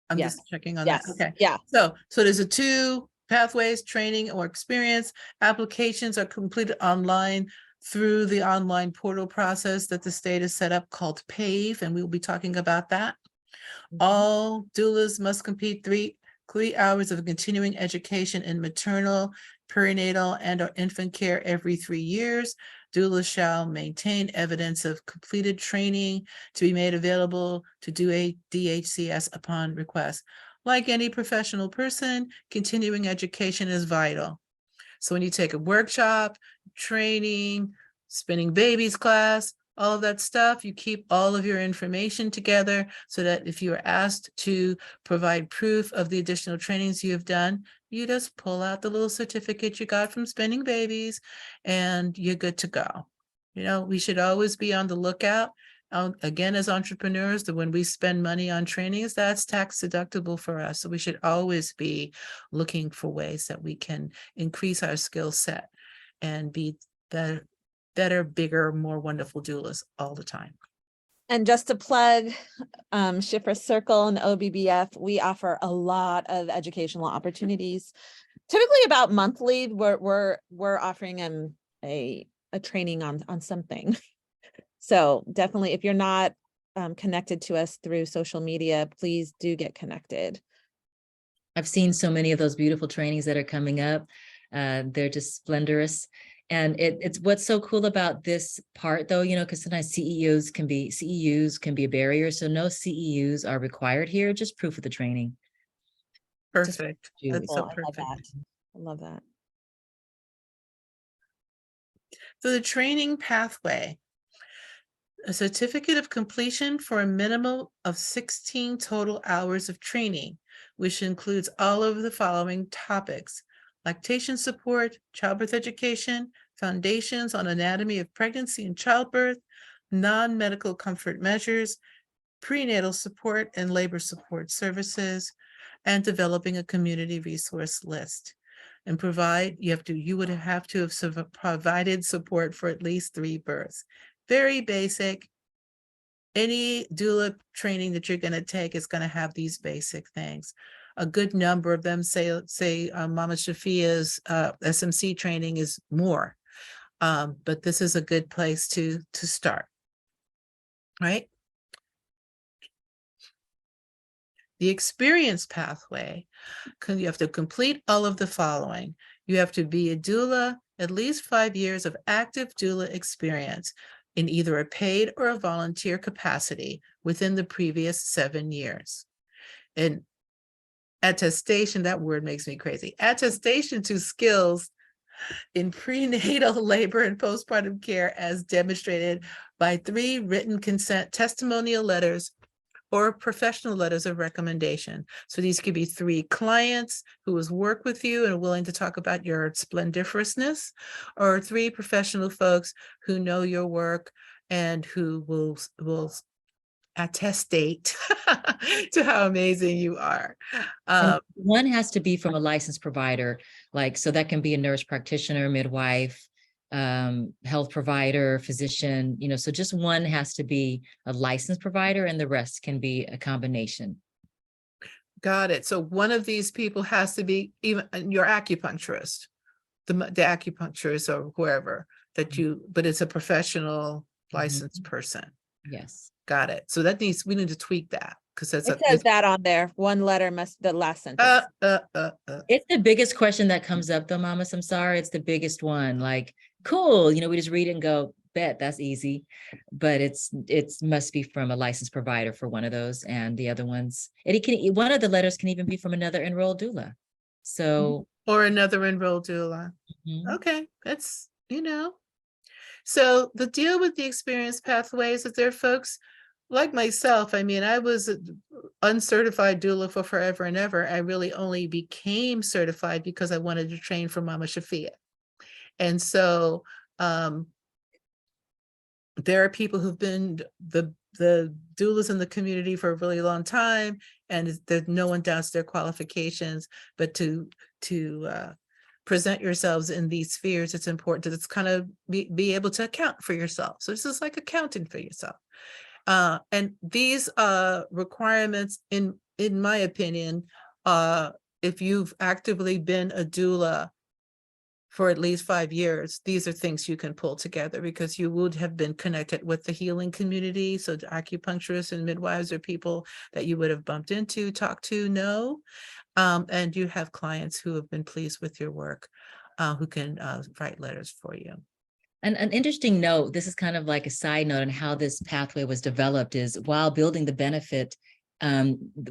I'm Yes. just checking on that. Yes. Okay. Yeah. So there's a 2 pathways, training or experience. Applications are completed online through the online portal process that the state has set up called PAVE, and we will be talking about that. All doulas must complete 3 hours of continuing education in maternal, perinatal, and or infant care every 3 years. Doulas shall maintain evidence of completed training to be made available to do a DHCS upon request. Like any professional person, continuing education is vital. So when you take a workshop, training, spinning babies class, all of that stuff, you keep all of your information together so that if you are asked to provide proof of the additional trainings you have done, you just pull out the little certificate you got from spinning babies and you're good to go. You know, we should always be on the lookout. Again, as entrepreneurs, that when we spend money on trainings, that's tax deductible for us. So we should always be looking for ways that we can increase our skill set and be better, bigger, more wonderful doulas all the time. And just to plug Shiphrah Circle and OBBF, we offer a lot of educational opportunities. Typically about monthly, we're offering a training on something. So definitely, if you're not connected to us through social media, please do get connected. I've seen so many of those beautiful trainings that are coming up. They're just splendorous. And it's what's so cool about this part though, you know, because sometimes CEUs can be a barrier. So no CEUs are required here, just proof of the training. Perfect. That's Cool, so I love perfect. that. I love that. So the training pathway, a certificate of completion for a minimum of 16 total hours of training, which includes all of the following topics: lactation support, childbirth education, foundations on anatomy of pregnancy and childbirth, non-medical comfort measures, prenatal support and labor support services, and developing a community resource list. And you would have to have provided support for at least 3 births. Very basic. Any doula training that you're going to take is going to have these basic things. A good number of them say Mama Shiphia's SMC training is more, but this is a good place to start, right? The experience pathway, you have to complete all of the following. You have to be a doula, at least 5 years of active doula experience in either a paid or a volunteer capacity within the previous 7 years. And attestation, that word makes me crazy. Attestation to skills in prenatal labor and postpartum care as demonstrated by 3 written consent testimonial letters or professional letters of recommendation. So these could be 3 clients who has worked with you and are willing to talk about your splendiferousness, or 3 professional folks who know your work and who will attestate to how amazing you are. One has to be from a licensed provider, so that can be a nurse practitioner, midwife, health provider, physician, so just one has to be a licensed provider and the rest can be a combination. Got it. So one of these people has to be even your acupuncturist, the acupuncturist or whoever that but it's a professional licensed person. Yes. Got it. So we need to tweak that because It says that on there. One letter the last sentence. It's the biggest question that comes up though, mamas. I'm sorry. It's the biggest one. Cool. We just read it and go, bet that's easy. But it must be from a licensed provider for one of those. And the other ones, one of the letters can even be from another enrolled doula. So. Or another enrolled doula. Okay. That's, So the deal with the experience pathways is there are folks like myself, I mean, I was an uncertified doula for forever and ever. I really only became certified because I wanted to train for Mama Shiphrah. And so there are people who've been the doulas in the community for a really long time, and there's no one doubts their qualifications, but to present yourselves in these spheres, it's important to kind of be able to account for yourself. So this is like accounting for yourself. And these requirements, in my opinion, if you've actively been a doula for at least 5 years, these are things you can pull together because you would have been connected with the healing community. So the acupuncturists and midwives are people that you would have bumped into, talked to, know. And you have clients who have been pleased with your work, who can write letters for you. And an interesting note, this is kind of like a side note on how this pathway was developed, is while building the benefit,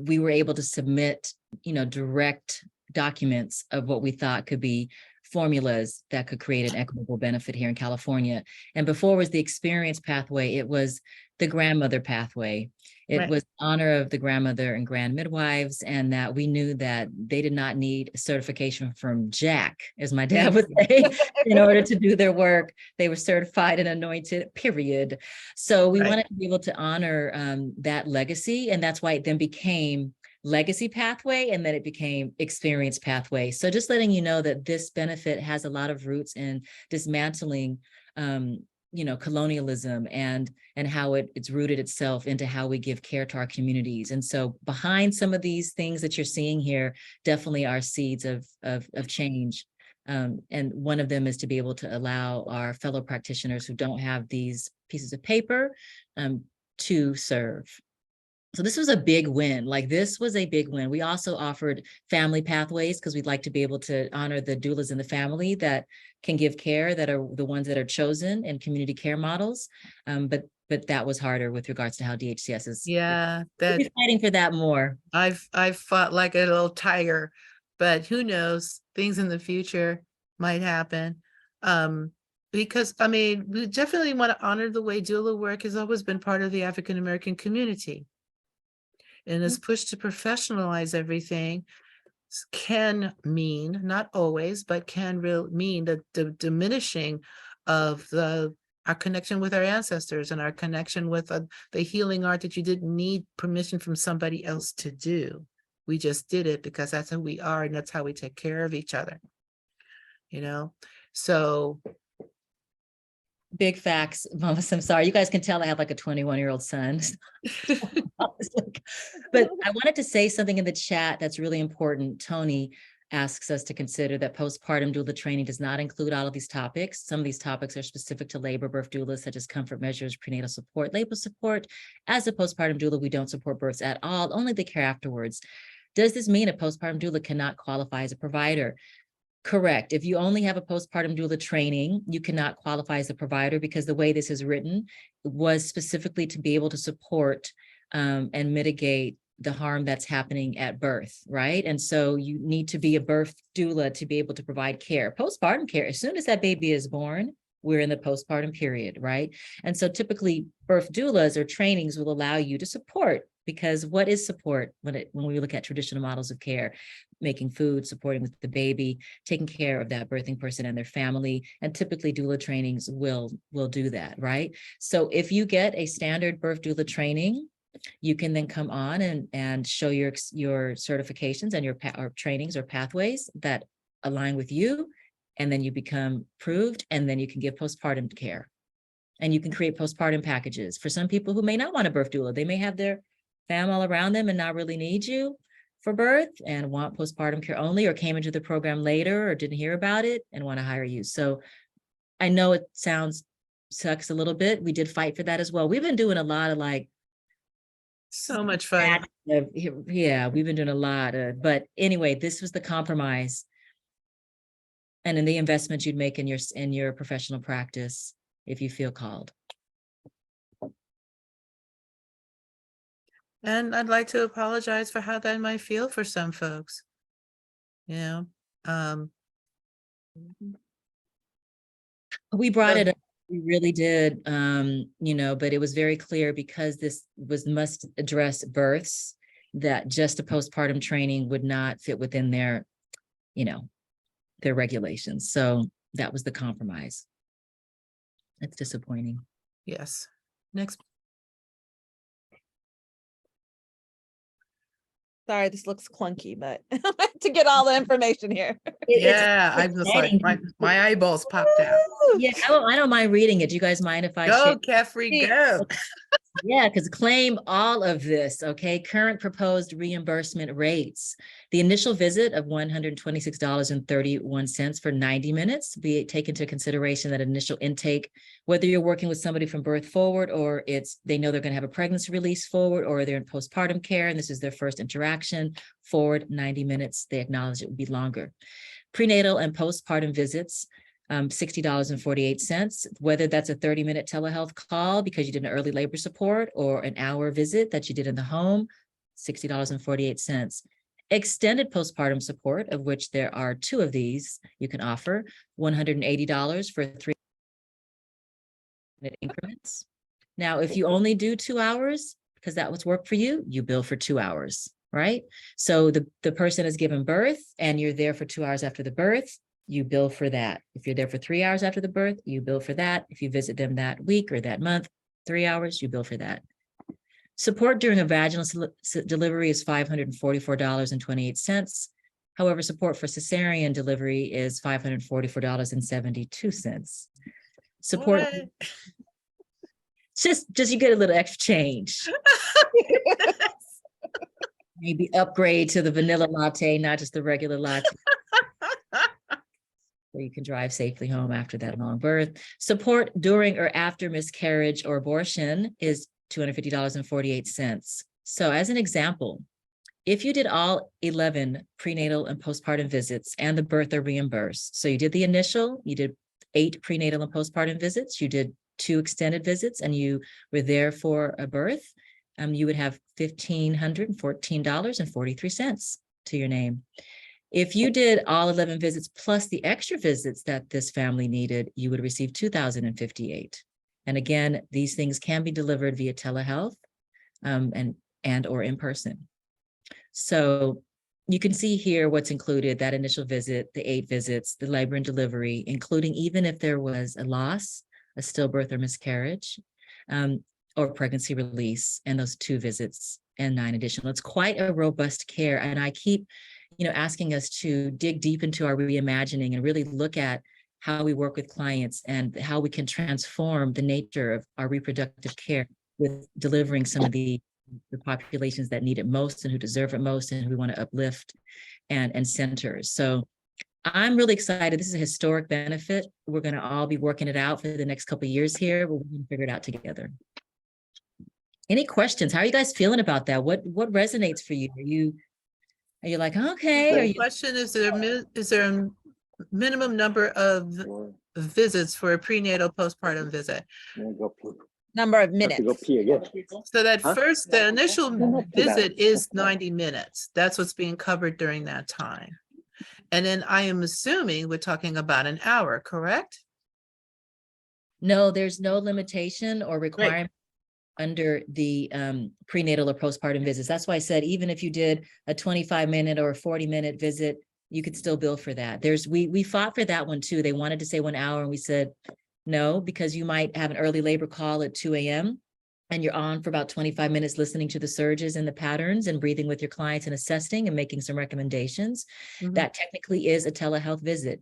we were able to submit, direct documents of what we thought could be formulas that could create an equitable benefit here in California. And before was the experience pathway, it was the grandmother pathway. It Right. was honor of the grandmother and grand midwives, and that we knew that they did not need certification from Jack, as my dad would say, in order to do their work. They were certified and anointed, period. So we Right. wanted to be able to honor that legacy, and that's why it then became legacy pathway, and then it became experience pathway. So just letting you know that this benefit has a lot of roots in dismantling colonialism and how it's rooted itself into how we give care to our communities. And so behind some of these things that you're seeing here definitely are seeds of change. And one of them is to be able to allow our fellow practitioners who don't have these pieces of paper to serve. So this was a big win. Like, this was a big win. We also offered family pathways because we'd like to be able to honor the doulas in the family that can give care, that are the ones that are chosen in community care models. But that was harder with regards to how DHCS is. Yeah, We'll be fighting for that more. I've fought like a little tiger, but who knows? Things in the future might happen. Because I mean, we definitely want to honor the way doula work has always been part of the African American community. And this push to professionalize everything can mean, not always, but can mean the diminishing of our connection with our ancestors and our connection with the healing art that you didn't need permission from somebody else to do. We just did it because that's who we are and that's how we take care of each other. So big facts, Mama. I'm sorry. You guys can tell I have like a 21-year-old son. But I wanted to say something in the chat that's really important. Tony asks us to consider that postpartum doula training does not include all of these topics. Some of these topics are specific to labor birth doulas, such as comfort measures, prenatal support, labor support. As a postpartum doula, we don't support births at all, only the care afterwards. Does this mean a postpartum doula cannot qualify as a provider? Correct. If you only have a postpartum doula training, you cannot qualify as a provider, because the way this is written was specifically to be able to support and mitigate the harm that's happening at birth, right? And so you need to be a birth doula to be able to provide care. Postpartum care, as soon as that baby is born, we're in the postpartum period, right? And so typically birth doulas or trainings will allow you to support, because what is support when we look at traditional models of care? Making food, supporting with the baby, taking care of that birthing person and their family. And typically doula trainings will do that, right? So if you get a standard birth doula training, you can then come on and show your certifications and your trainings or pathways that align with you. And then you become approved, and then you can give postpartum care. And you can create postpartum packages for some people who may not want a birth doula. They may have their fam all around them and not really need you for birth and want postpartum care only, or came into the program later or didn't hear about it and want to hire you. So I know it sucks a little bit. We did fight for that as well. We've been doing a lot of So much fun. Yeah, we've been doing a lot of, but anyway, this was the compromise. And in the investment you'd make in your professional practice if you feel called. And I'd like to apologize for how that might feel for some folks. We brought it up We really did, you know, but it was very clear because this must address births, that just a postpartum training would not fit within their, you know, their regulations. So that was the compromise. It's disappointing. Yes. Next. Sorry, this looks clunky, but to get all the information here. Yeah, I was like, my eyeballs popped out. Yeah, I don't mind reading it. Do you guys mind if I Go, share? Caffrey, go. Yeah, because claim all of this, okay? Current proposed reimbursement rates. The initial visit of $126.31 for 90 minutes, be take into consideration that initial intake, whether you're working with somebody from birth forward, or they know they're going to have a pregnancy release forward, or they're in postpartum care and this is their first interaction, forward 90 minutes, they acknowledge it would be longer. Prenatal and postpartum visits, $60.48, whether that's a 30-minute telehealth call because you did an early labor support or an hour visit that you did in the home, $60.48. Extended postpartum support, of which there are 2 of these you can offer, $180 for 3-minute increments. Now, if you only do 2 hours, because that was work for you, you bill for 2 hours, right? So the person is given birth and you're there for 2 hours after the birth, you bill for that. If you're there for 3 hours after the birth, you bill for that. If you visit them that week or that month, 3 hours, you bill for that. Support during a vaginal delivery is $544.28. However, support for cesarean delivery is $544.72. Support, What? just you get a little extra change. Maybe upgrade to the vanilla latte, not just the regular latte. Where you can drive safely home after that long birth. Support during or after miscarriage or abortion is $250.48. So as an example, if you did all 11 prenatal and postpartum visits and the birth are reimbursed, so you did the initial, you did 8 prenatal and postpartum visits, you did 2 extended visits, and you were there for a birth, you would have $1,514.43 to your name. If you did all 11 visits plus the extra visits that this family needed, you would receive $2,058. And again, these things can be delivered via telehealth and or in person. So you can see here what's included: that initial visit, the 8 visits, the labor and delivery, including even if there was a loss, a stillbirth or miscarriage, or pregnancy release, and those 2 visits and 9 additional. It's quite a robust care. And I keep asking us to dig deep into our reimagining and really look at how we work with clients and how we can transform the nature of our reproductive care with delivering some of the populations that need it most and who deserve it most and who we want to uplift and center. So I'm really excited. This is a historic benefit. We're going to all be working it out for the next couple of years here. We're going to figure it out together. Any questions? How are you guys feeling about that? What resonates for you? Are you like, okay? Are The you? question is there a minimum number of visits for a prenatal postpartum visit? Number of minutes. So that first, the initial visit is That's 90 minutes. That's what's being covered during that time. And then I am assuming we're talking about an hour, correct? No, there's no limitation or requirement under the prenatal or postpartum visits. That's why I said, even if you did a 25-minute or a 40-minute visit, you could still bill for that. We fought for that one too. They wanted to say 1 hour and we said no, because you might have an early labor call at 2 a.m. and you're on for about 25 minutes listening to the surges and the patterns and breathing with your clients and assessing and making some recommendations. Mhm. That technically is a telehealth visit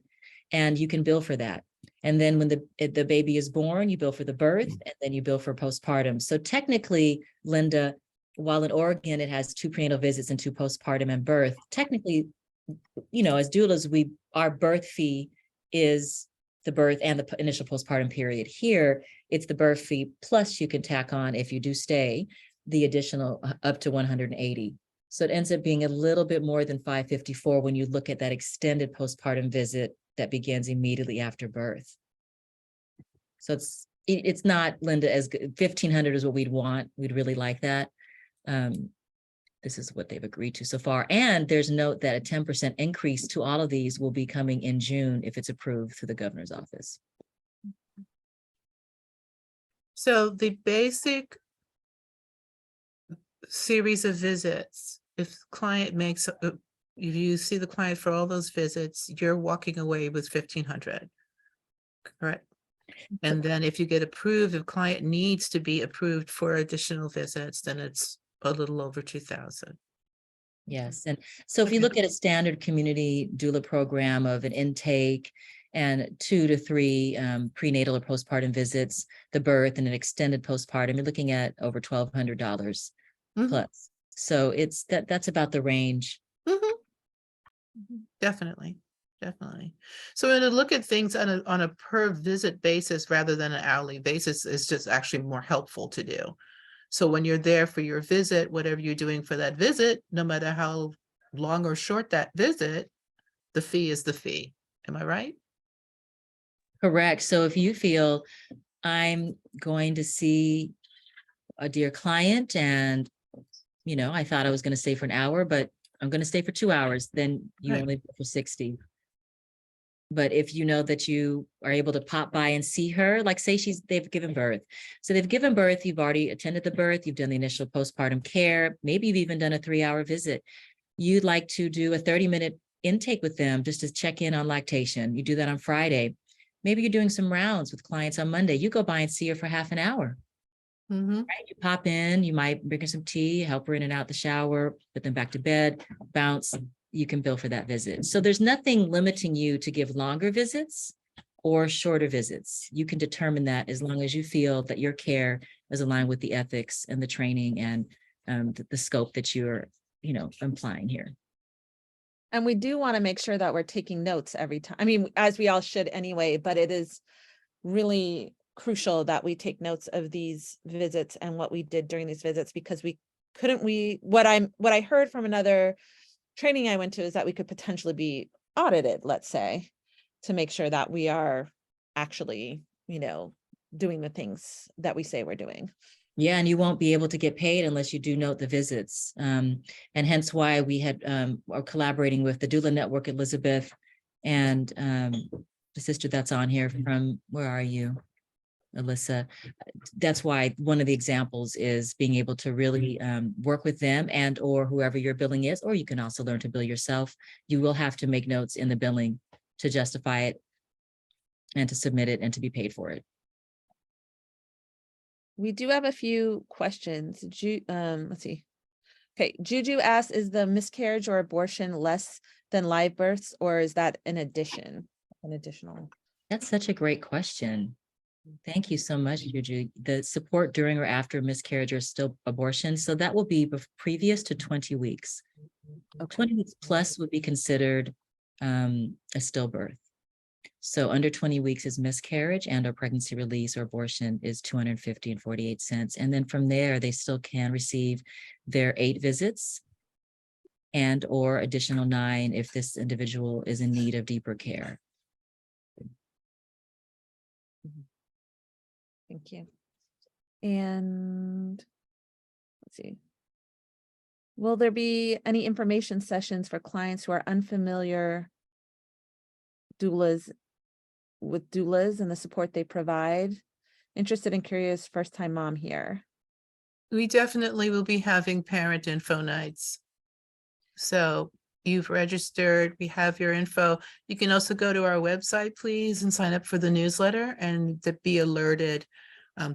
and you can bill for that. And then when the baby is born, you bill for the birth and then you bill for postpartum. So technically, Linda, while in Oregon, it has 2 prenatal visits and 2 postpartum and birth, technically, as doulas, our birth fee is the birth and the initial postpartum period. Here, it's the birth fee, plus you can tack on, if you do stay, the additional up to 180. So it ends up being a little bit more than $554 when you look at that extended postpartum visit that begins immediately after birth. So it's not, Linda, as good. 1,500 is what we'd want. We'd really like that. This is what they've agreed to so far. And there's a note that a 10% increase to all of these will be coming in June if it's approved through the governor's office. So the basic series of visits, if client makes, if you see the client for all those visits, you're walking away with 1,500. Correct. And then if you get approved, if client needs to be approved for additional visits, then it's a little over 2,000. Yes, and so if you Okay. look at a standard community doula program of an intake and 2 to 3 prenatal or postpartum visits, the birth and an extended postpartum, you're looking at over $1,200 Mhm. plus. So it's that's about the range. Definitely, definitely. So when to look at things on a per visit basis rather than an hourly basis is just actually more helpful to do. So when you're there for your visit, whatever you're doing for that visit, no matter how long or short that visit, the fee is the fee. Am I right? Correct. So if you feel I'm going to see a dear client and, you know, I thought I was going to stay for an hour, but I'm going to stay for 2 hours, then you Right. only pay for 60. But if you know that you are able to pop by and see her, like say they've given birth. So they've given birth, you've already attended the birth, you've done the initial postpartum care, maybe you've even done a 3-hour visit. You'd like to do a 30-minute intake with them just to check in on lactation. You do that on Friday. Maybe you're doing some rounds with clients on Monday. You go by and see her for half an hour. Mm-hmm. Right? You pop in, you might bring her some tea, help her in and out the shower, put them back to bed, bounce. You can bill for that visit. So there's nothing limiting you to give longer visits or shorter visits. You can determine that as long as you feel that your care is aligned with the ethics and the training and the scope that you're, you know, implying here. And we do want to make sure that we're taking notes every time. I mean, as we all should anyway, but it is really crucial that we take notes of these visits and what we did during these visits, because what I heard from another training I went to is that we could potentially be audited, let's say, to make sure that we are actually, you know, doing the things that we say we're doing. Yeah, and you won't be able to get paid unless you do note the visits. And hence why we had are collaborating with the Doula Network, Elizabeth, and the sister that's on here from, where are you, Alyssa? That's why one of the examples is being able to really work with them and or whoever your billing is, or you can also learn to bill yourself. You will have to make notes in the billing to justify it and to submit it and to be paid for it. We do have a few questions. Let's see. Okay, Juju asks, is the miscarriage or abortion less than live births, or is that an additional? That's such a great question. Thank you so much, Juju. The support during or after miscarriage or still abortion. So that will be previous to 20 weeks. Okay. 20 weeks plus would be considered a stillbirth. So under 20 weeks is miscarriage, and or pregnancy release or abortion is $250.48. And then from there, they still can receive their 8 visits and or additional 9 if this individual is in need of deeper care. Thank you. And let's see. Will there be any information sessions for clients who are unfamiliar with doulas and the support they provide? Interested and curious first-time mom here. We definitely will be having parent info nights. So you've registered, we have your info. You can also go to our website, please, and sign up for the newsletter and to be alerted.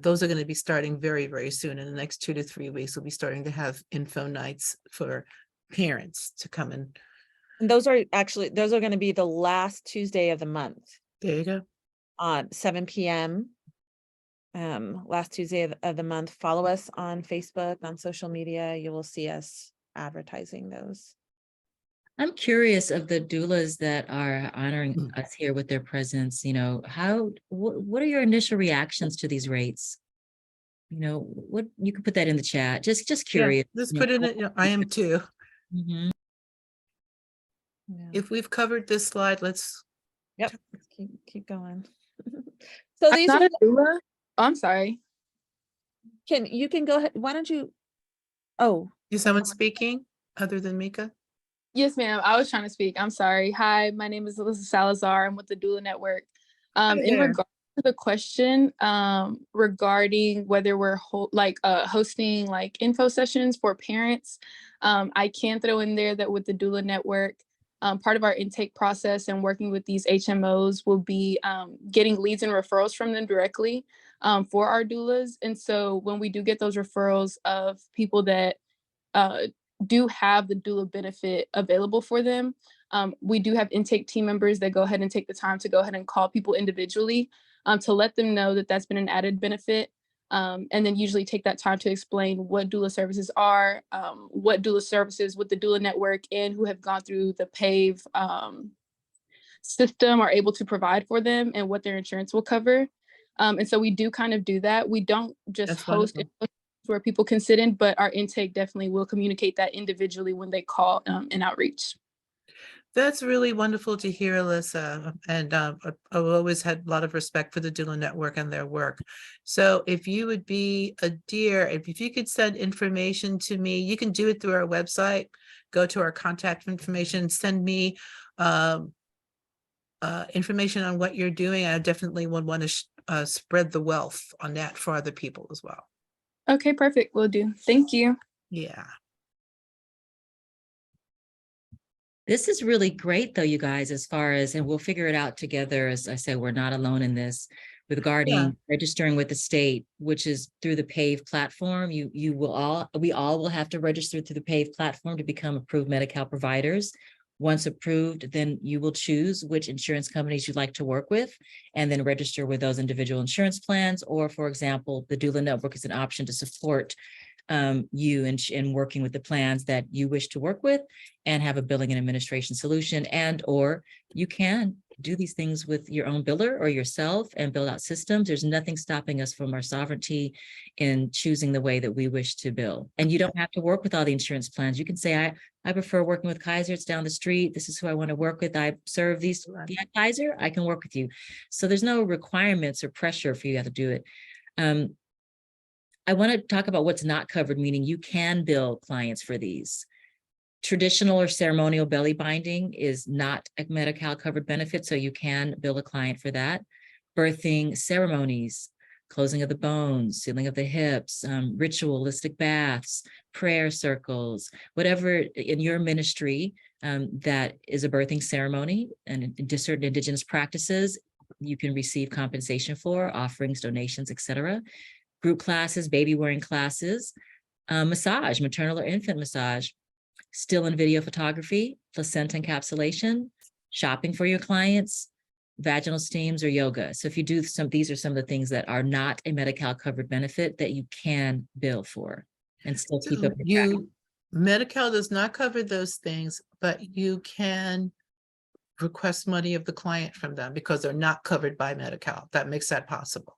Those are going to be starting very, very soon. In the next 2 to 3 weeks, we'll be starting to have info nights for parents to come in. And those are going to be the last Tuesday of the month There you go. on 7 p.m. Last Tuesday of the month. Follow us on Facebook, on social media. You will see us advertising those. I'm curious of the doulas that are honoring us here with their presence, you know, what are your initial reactions to these rates? You know, what you can put that in the chat, just curious. Let's you put know. it in, I am too. Mhm. Yeah. If we've covered this slide, let's. Yep. Let's keep going. So I'm these not are, a doula. Oh, I'm sorry. you can go ahead. Why don't you? Oh, Is someone speaking other than Mika? Yes, ma'am. I was trying to speak. I'm sorry. Hi, my name is Alyssa Salazar. I'm with the Doula Network. Hi In there. regard the question regarding whether we're hosting like info sessions for parents. I can throw in there that with the Doula Network, part of our intake process and working with these HMOs will be getting leads and referrals from them directly for our doulas. And so when we do get those referrals of people that do have the doula benefit available for them, we do have intake team members that go ahead and take the time to go ahead and call people individually to let them know that that's been an added benefit. And then usually take that time to explain what doula services are, what doula services with the Doula Network and who have gone through the PAVE system are able to provide for them and what their insurance will cover. And so we do kind of do that. We don't just That's host wonderful. where people can sit in, but our intake definitely will communicate that individually when they call in outreach. That's really wonderful to hear, Alyssa. And I've always had a lot of respect for the Doula Network and their work. So if you would be a dear, if you could send information to me, you can do it through our website. Go to our contact information, send me information on what you're doing. I definitely would want to spread the wealth on that for other people as well. Okay, perfect. Will do. Thank you. Yeah. This is really great though, you guys, as far as, and we'll figure it out together. As I said, we're not alone in this regarding registering with the state, which is through the PAVE platform. We all will have to register through the PAVE platform to become approved Medi-Cal providers. Once approved, then you will choose which insurance companies you'd like to work with and then register with those individual insurance plans. Or for example, the Doula Network is an option to support you in working with the plans that you wish to work with and have a billing and administration solution. And or you can do these things with your own biller or yourself and build out systems. There's nothing stopping us from our sovereignty in choosing the way that we wish to bill. And you don't have to work with all the insurance plans. You can say, I prefer working with Kaiser. It's down the street. This is who I want to work with. I serve these at Kaiser. I can work with you. So there's no requirements or pressure for you to have to do it. I want to talk about what's not covered, meaning you can bill clients for these. Traditional or ceremonial belly binding is not a Medi-Cal covered benefit, so you can bill a client for that. Birthing ceremonies, closing of the bones, sealing of the hips, ritualistic baths, prayer circles, whatever in your ministry that is a birthing ceremony and certain indigenous practices, you can receive compensation for, offerings, donations, etc. Group classes, baby wearing classes, massage, maternal or infant massage, still and video photography, placenta encapsulation, shopping for your clients, vaginal steams or yoga. So if you do these are some of the things that are not a Medi-Cal covered benefit that you can bill for and still keep up. Medi-Cal does not cover those things, but you can request money of the client from them because they're not covered by Medi-Cal. That makes that possible.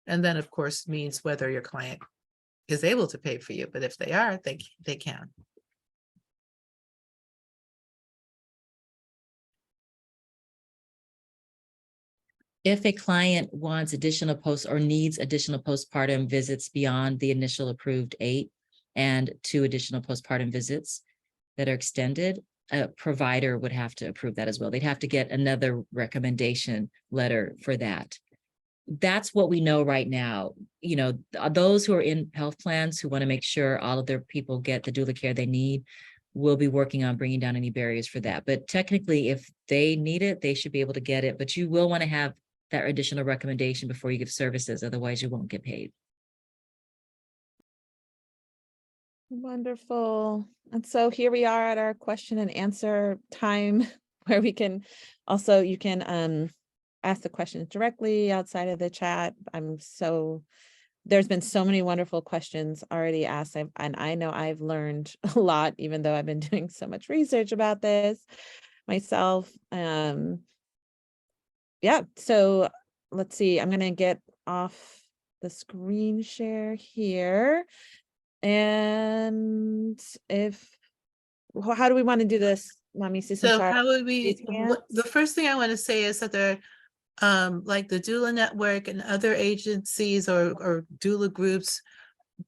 And then, of course, means whether your client is able to pay for you. But if they are, they can. If a client wants additional needs additional postpartum visits beyond the initial approved 8 and 2 additional postpartum visits that are extended, a provider would have to approve that as well. They'd have to get another recommendation letter for that. That's what we know right now. You know, those who are in health plans who want to make sure all of their people get the doula care they need, will be working on bringing down any barriers for that. But technically, if they need it, they should be able to get it. But you will want to have that additional recommendation before you give services. Otherwise, you won't get paid. Wonderful. And so here we are at our question and answer time where we can also, you can ask the questions directly outside of the chat. There's been so many wonderful questions already asked, and I know I've learned a lot, even though I've been doing so much research about this myself. Yeah, so let's see, I'm gonna get off the screen share here. And how do we want to do this, Mommy, Sis, and So Shar? how would we, the first thing I want to say is that there like the Doula Network and other agencies or doula groups,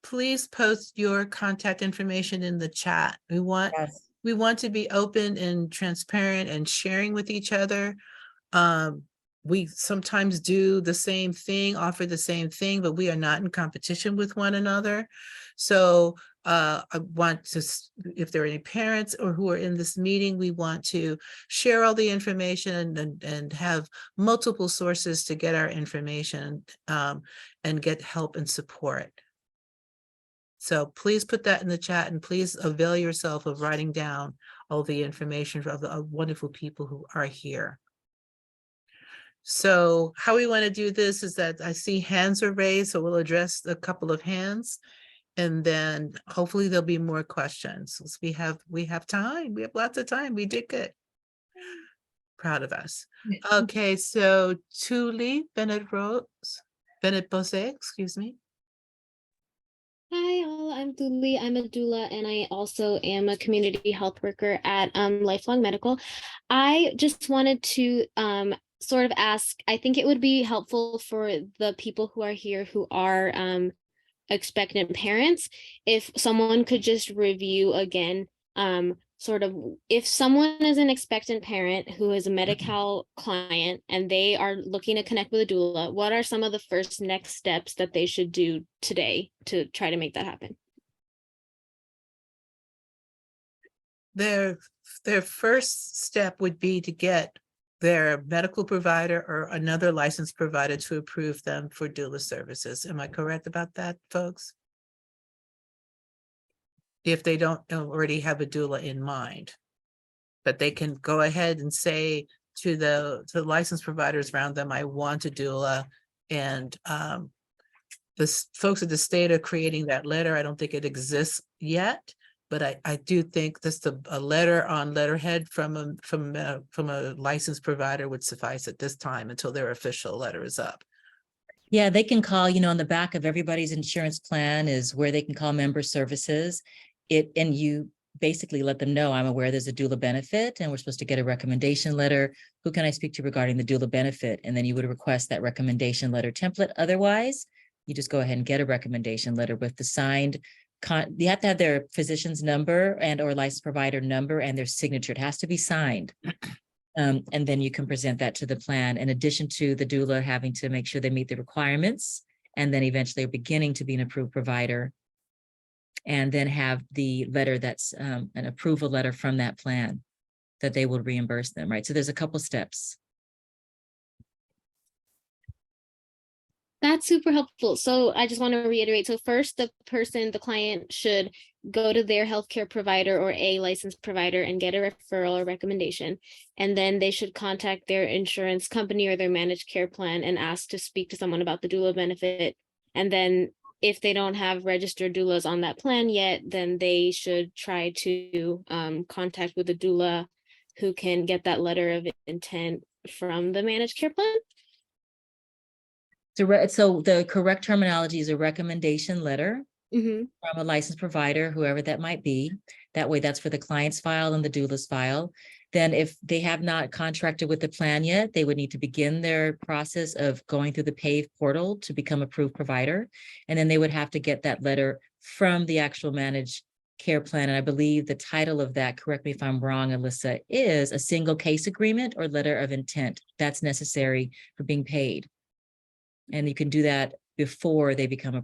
please post your contact information in the chat. We want we want to be open and transparent and sharing with each other. We sometimes do the same thing, offer the same thing, but we are not in competition with one another. So I want to, if there are any parents or who are in this meeting, we want to share all the information and have multiple sources to get our information and get help and support. So please put that in the chat and please avail yourself of writing down all the information of the wonderful people who are here. So how we want to do this is that I see hands are raised, so we'll address a couple of hands. And then hopefully there'll be more questions. We have time. We have lots of time. We did good. Proud of us. Okay, so Tuli Bennett Bose, excuse me. Hi, all. I'm Doula. I'm a doula, and I also am a community health worker at Lifelong Medical. I just wanted to sort of ask, I think it would be helpful for the people who are here who are expectant parents, if someone could just review again, sort of, if someone is an expectant parent who is a Medi-Cal client and they are looking to connect with a doula, what are some of the first next steps that they should do today to try to make that happen? Their first step would be to get their medical provider or another licensed provider to approve them for doula services. Am I correct about that, folks? If they don't already have a doula in mind, but they can go ahead and say to the licensed providers around them, I want a doula. And the folks at the state are creating that letter. I don't think it exists yet, but I do think just a letter on letterhead from a licensed provider would suffice at this time until their official letter is up. Yeah, they can call, on the back of everybody's insurance plan is where they can call member services. And you basically let them know, I'm aware there's a doula benefit and we're supposed to get a recommendation letter. Who can I speak to regarding the doula benefit? And then you would request that recommendation letter template. Otherwise, you just go ahead and get a recommendation letter with the signed, you have to have their physician's number and or licensed provider number and their signature. It has to be signed. And then you can present that to the plan, in addition to the doula having to make sure they meet the requirements and then eventually beginning to be an approved provider, and then have the letter that's an approval letter from that plan that they will reimburse them, right? So there's a couple steps. That's super helpful. So I just want to reiterate. So first, the client should go to their healthcare provider or a licensed provider and get a referral or recommendation. And then they should contact their insurance company or their managed care plan and ask to speak to someone about the doula benefit. And then if they don't have registered doulas on that plan yet, then they should try to contact with a doula who can get that letter of intent from the managed care plan. So the correct terminology is a recommendation letter Mm-hmm. from a licensed provider, whoever that might be. That way that's for the client's file and the doula's file. Then if they have not contracted with the plan yet, they would need to begin their process of going through the PAVE portal to become approved provider. And then they would have to get that letter from the actual managed care plan. And I believe the title of that, correct me if I'm wrong, Alyssa, is a single case agreement or letter of intent. That's necessary for being paid. And you can do that before they become a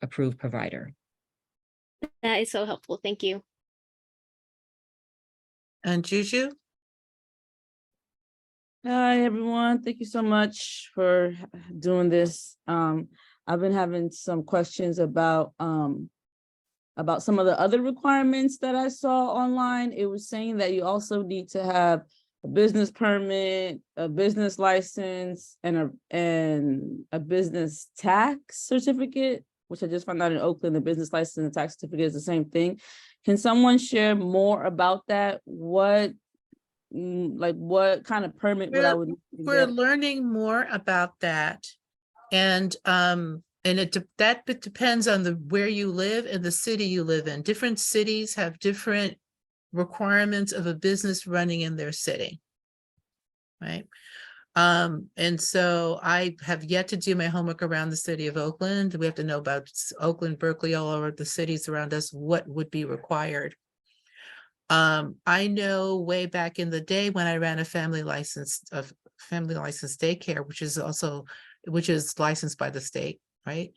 approved provider. That is so helpful. Thank you. And Juju? Hi, everyone. Thank you so much for doing this. I've been having some questions about some of the other requirements that I saw online. It was saying that you also need to have a business permit, a business license, and a business tax certificate, which I just found out in Oakland, the business license and the tax certificate is the same thing. Can someone share more about that? What kind of permit would I would need to We're get? learning more about that. And that depends on where you live and the city you live in. Different cities have different requirements of a business running in their city, right? And so I have yet to do my homework around the city of Oakland. We have to know about Oakland, Berkeley, all over the cities around us, what would be required. I know way back in the day when I ran a family licensed daycare, which is licensed by the state, right?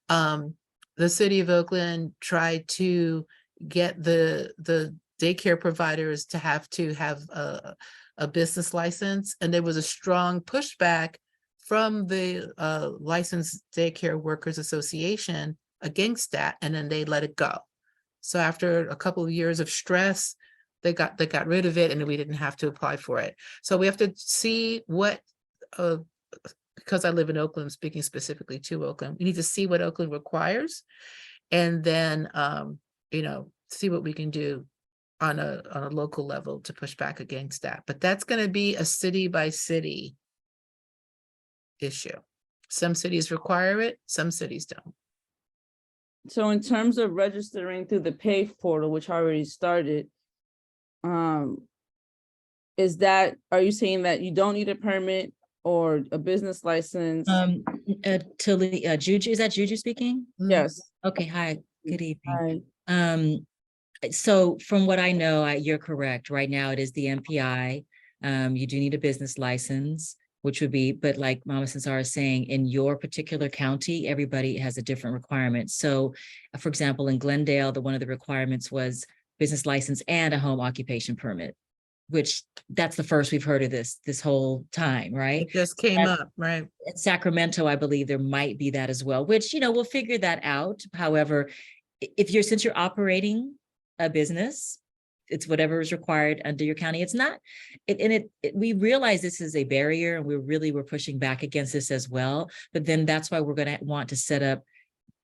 The city of Oakland tried to get the daycare providers to have a business license, and there was a strong pushback from the Licensed Daycare Workers Association against that, and then they let it go. So after a couple of years of stress, they got rid of it, and we didn't have to apply for it. So we have to see what, because I live in Oakland, I'm speaking specifically to Oakland, we need to see what Oakland requires, and then see what we can do on a local level to push back against that. But that's going to be a city by city issue. Some cities require it, some cities don't. So in terms of registering through the PAVE portal, which already started, are you saying that you don't need a permit or a business license? Juju, is that Juju speaking? Yes. Okay, hi, good evening. Hi. So from what I know, you're correct. Right now it is the MPI. You do need a business license, which would be, but like Mama Sansara is saying, in your particular county, everybody has a different requirement. So for example, in Glendale, one of the requirements was business license and a home occupation permit, which that's the first we've heard of this whole time, right? It just came up, right? In Sacramento, I believe there might be that as well, which, we'll figure that out. However, since you're operating a business, it's whatever is required under your county. It's not, we realize this is a barrier, and we're pushing back against this as well. But then that's why we're going to want to set up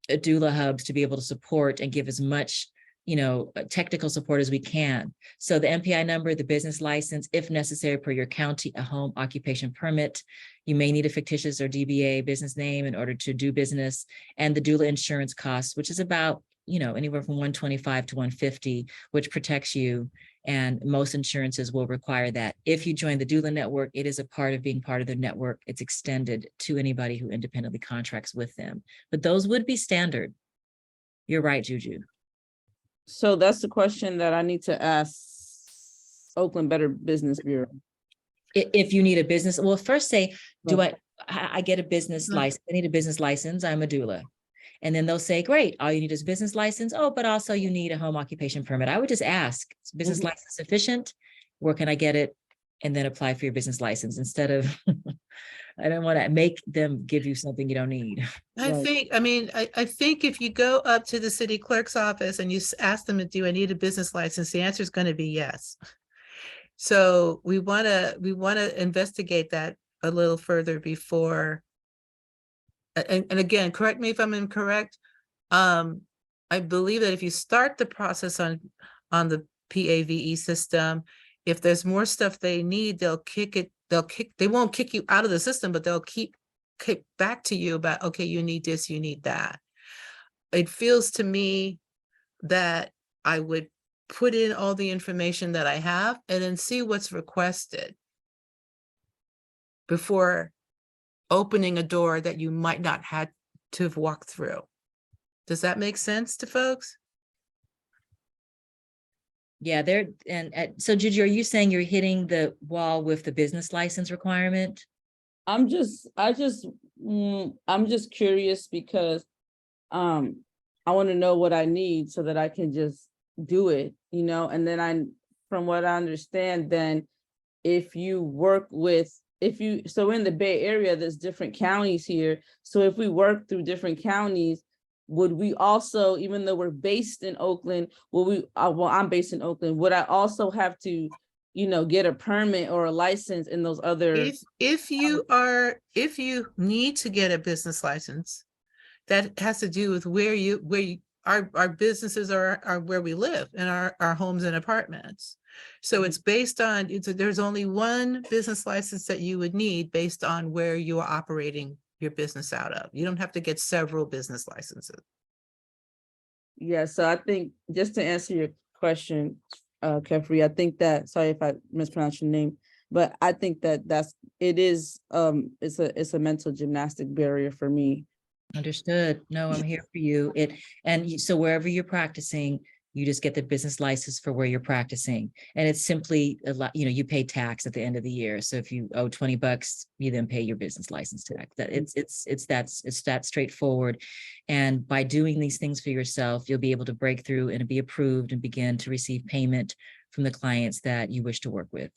a doula hubs to be able to support and give as much, technical support as we can. So the MPI number, the business license, if necessary per your county, a home occupation permit. You may need a fictitious or DBA business name in order to do business, and the doula insurance costs, which is about anywhere from $125 to $150, which protects you. And most insurances will require that. If you join the doula network, it is a part of being part of the network. It's extended to anybody who independently contracts with them. But those would be standard. You're right, Juju. So that's the question that I need to ask Oakland Better Business Bureau. If you need a business, well, first say, I get a business license? I need a business license. I'm a doula. And then they'll say, great, all you need is a business license. Oh, but also you need a home occupation permit. I would just ask, is business license sufficient? Where can I get it? And then apply for your business license instead of, I don't want to make them give you something you don't need. I think if you go up to the city clerk's office and you ask them, do I need a business license? The answer is going to be yes. So we want to investigate that a little further before. And again, correct me if I'm incorrect. I believe that if you start the process on the PAVE system, if there's more stuff they need, they won't kick you out of the system, but they'll kick back to you about, okay, you need this, you need that. It feels to me that I would put in all the information that I have and then see what's requested before opening a door that you might not have to have walked through. Does that make sense to folks? Yeah, so Juju, are you saying you're hitting the wall with the business license requirement? I'm just curious because I want to know what I need so that I can just do it, and then from what I understand, then if you work with, so in the Bay Area, there's different counties here. So if we work through different counties, would we also, even though we're based in Oakland, I'm based in Oakland, would I also have to, get a permit or a license in those other? If you need to get a business license, that has to do with our businesses are where we live, in our homes and apartments. So it's based on, there's only one business license that you would need based on where you are operating your business out of. You don't have to get several business licenses. Yeah, so I think, just to answer your question, Shiphrah, I think that, sorry if I mispronounced your name, but I think that it's a mental gymnastic barrier for me. Understood. No, I'm here for you. So wherever you're practicing, You just get the business license for where you're practicing. And it's simply a lot, you pay tax at the end of the year. So if you owe $20, you then pay your business license tax. That it's that straightforward. And by doing these things for yourself, you'll be able to break through and be approved and begin to receive payment from the clients that you wish to work with.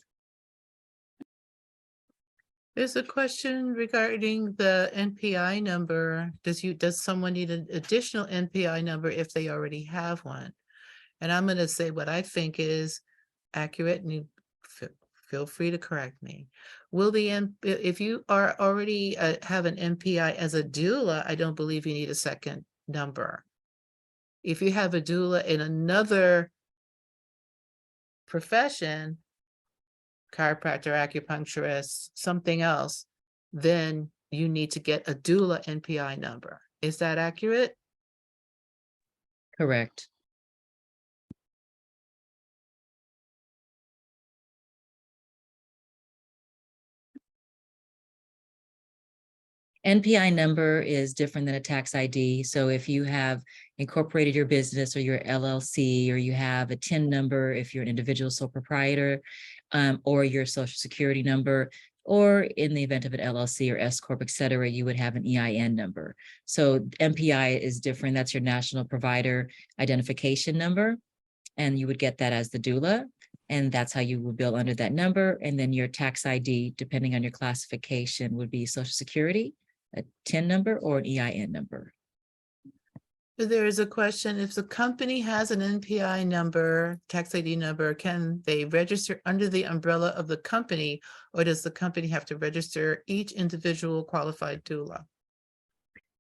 There's a question regarding the NPI number. Does someone need an additional NPI number if they already have one? And I'm going to say what I think is accurate, and you feel free to correct me. If you are already have an NPI as a doula, I don't believe you need a second number. If you have a doula in another profession, chiropractor, acupuncturist, something else, then you need to get a doula NPI number. Is that accurate? Correct. NPI number is different than a tax ID. So if you have incorporated your business or your LLC, or you have a TIN number, if you're an individual sole proprietor, or your social security number, or in the event of an LLC or S Corp, et cetera, you would have an EIN number. So NPI is different. That's your national provider identification number. And you would get that as the doula. And that's how you will bill under that number. And then your tax ID, depending on your classification, would be social security, a TIN number, or an EIN number. There is a question, if the company has an NPI number, tax ID number, can they register under the umbrella of the company, or does the company have to register each individual qualified doula?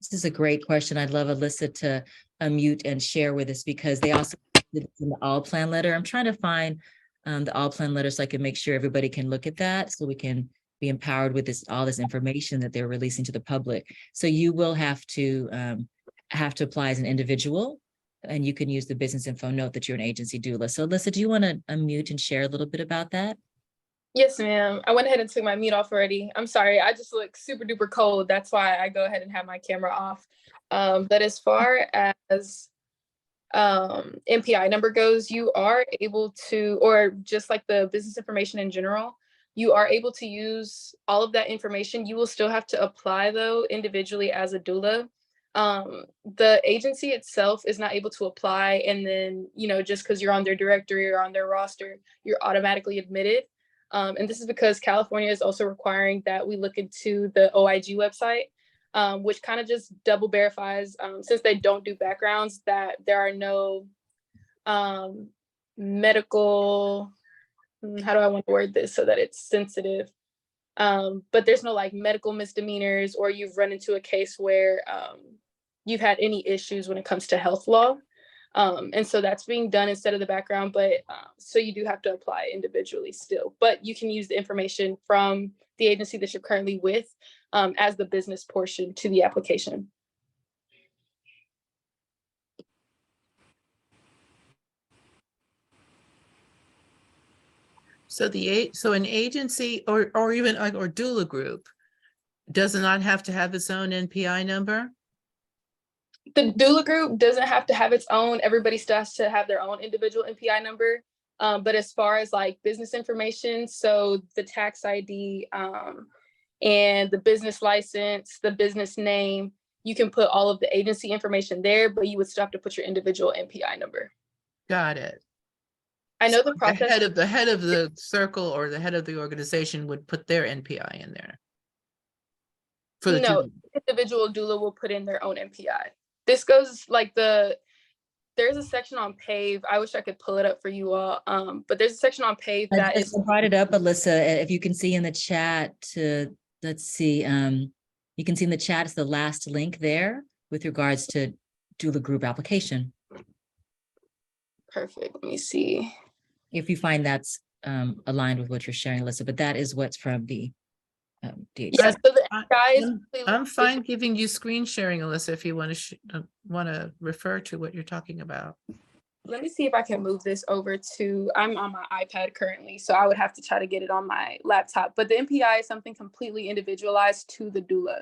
This is a great question. I'd love Alyssa to unmute and share with us, because they also did in the all plan letter. I'm trying to find the all plan letter so I can make sure everybody can look at that, so we can be empowered with all this information that they're releasing to the public. So you will have to apply as an individual, and you can use the business info note that you're an agency doula. So Alyssa, do you want to unmute and share a little bit about that? Yes, ma'am. I went ahead and took my mute off already. I'm sorry. I just look super duper cold. That's why I go ahead and have my camera off. But as far as NPI number goes, you are able to, or just like the business information in general, you are able to use all of that information. You will still have to apply, though, individually as a doula. The agency itself is not able to apply, and then, just because you're on their directory or on their roster, you're automatically admitted. And this is because California is also requiring that we look into the OIG website, which kind of just double verifies, since they don't do backgrounds, that there are no medical, how do I want to word this so that it's sensitive? But there's no like medical misdemeanors, or you've run into a case where you've had any issues when it comes to health law. And so that's being done instead of the background, but so you do have to apply individually still, but you can use the information from the agency that you're currently with as the business portion to the application. So an agency or even or doula group does not have to have its own NPI number? The doula group doesn't have to have its own. Everybody still has to have their own individual NPI number. But as far as like business information, so the tax ID and the business license, the business name, you can put all of the agency information there, but you would still have to put your individual NPI number. Got it. I know the process. The head of the circle or the head of the organization would put their NPI in there. For the no, individual doula will put in their own NPI. This goes like there's a section on PAVE. I wish I could pull it up for you all. But there's a section on PAVE that is. Brought it up, Alyssa. If you can see in the chat, let's see. You can see in the chat, it's the last link there with regards to doula group application. Perfect. Let me see. If you find that's aligned with what you're sharing, Alyssa, but that is what's from the DHS. Yeah, so the guys, I'm fine giving you screen sharing, Alyssa, if you want to refer to what you're talking about. Let me see if I can move this over to, I'm on my iPad currently, so I would have to try to get it on my laptop. But the NPI is something completely individualized to the doula.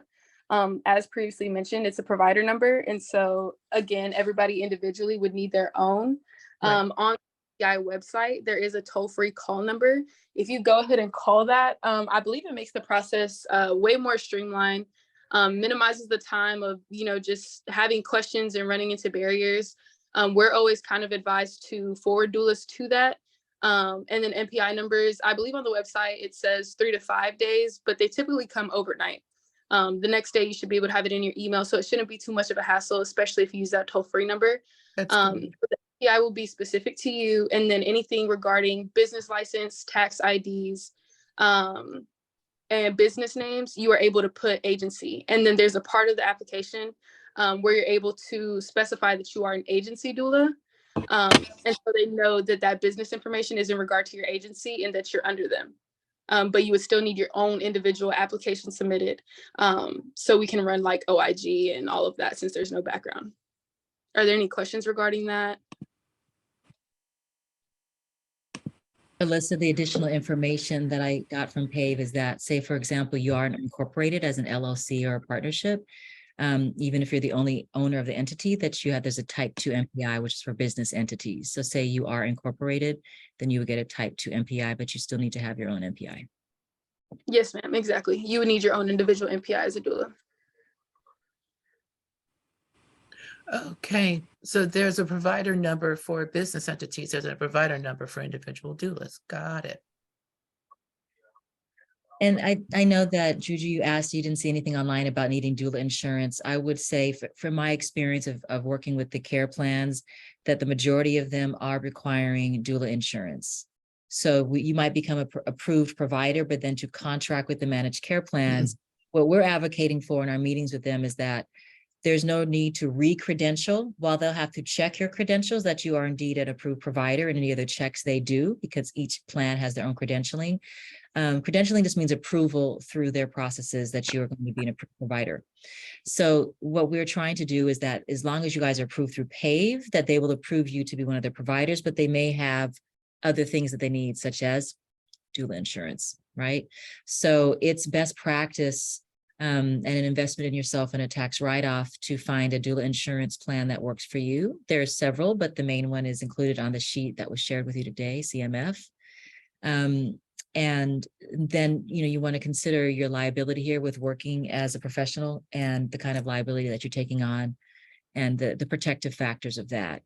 As previously mentioned, it's a provider number. And so again, everybody individually would need their own. Right. On the MPI website, there is a toll-free call number. If you go ahead and call that, I believe it makes the process way more streamlined, minimizes the time of, just having questions and running into barriers. We're always kind of advised to forward doulas to that. And then MPI numbers, I believe on the website, it says 3 to 5 days, but they typically come overnight. The next day you should be able to have it in your email. So it shouldn't be too much of a hassle, especially if you use that toll-free number. That's good. The MPI will be specific to you. And then anything regarding business license, tax IDs, and business names, you are able to put agency. And then there's a part of the application where you're able to specify that you are an agency doula. And so they know that that business information is in regard to your agency and that you're under them. But you would still need your own individual application submitted. So we can run like OIG and all of that since there's no background. Are there any questions regarding that? A list of the additional information that I got from PAVE is that, say, for example, you aren't incorporated as an LLC or a partnership, even if you're the only owner of the entity that you have, there's a type 2 MPI, which is for business entities. So say you are incorporated, then you would get a type 2 MPI, but you still need to have your own MPI. Yes, ma'am, exactly. You would need your own individual MPI as a doula. Okay, so there's a provider number for business entities. There's a provider number for individual doulas. Got it. And I know that Juju, you asked, you didn't see anything online about needing doula insurance. I would say from my experience of working with the care plans, that the majority of them are requiring doula insurance. So you might become an approved provider, but then to contract with the managed care plans, what we're advocating for in our meetings with them is that there's no need to re-credential. While they'll have to check your credentials that you are indeed an approved provider, and any other checks they do, because each plan has their own credentialing. Credentialing just means approval through their processes that you are going to be an approved provider. So what we're trying to do is that as long as you guys are approved through PAVE, that they will approve you to be one of their providers, but they may have other things that they need, such as doula insurance, right? So it's best practice and an investment in yourself and a tax write-off to find a doula insurance plan that works for you. There are several, but the main one is included on the sheet that was shared with you today, CMF. And then, you want to consider your liability here with working as a professional and the kind of liability that you're taking on and the protective factors of that.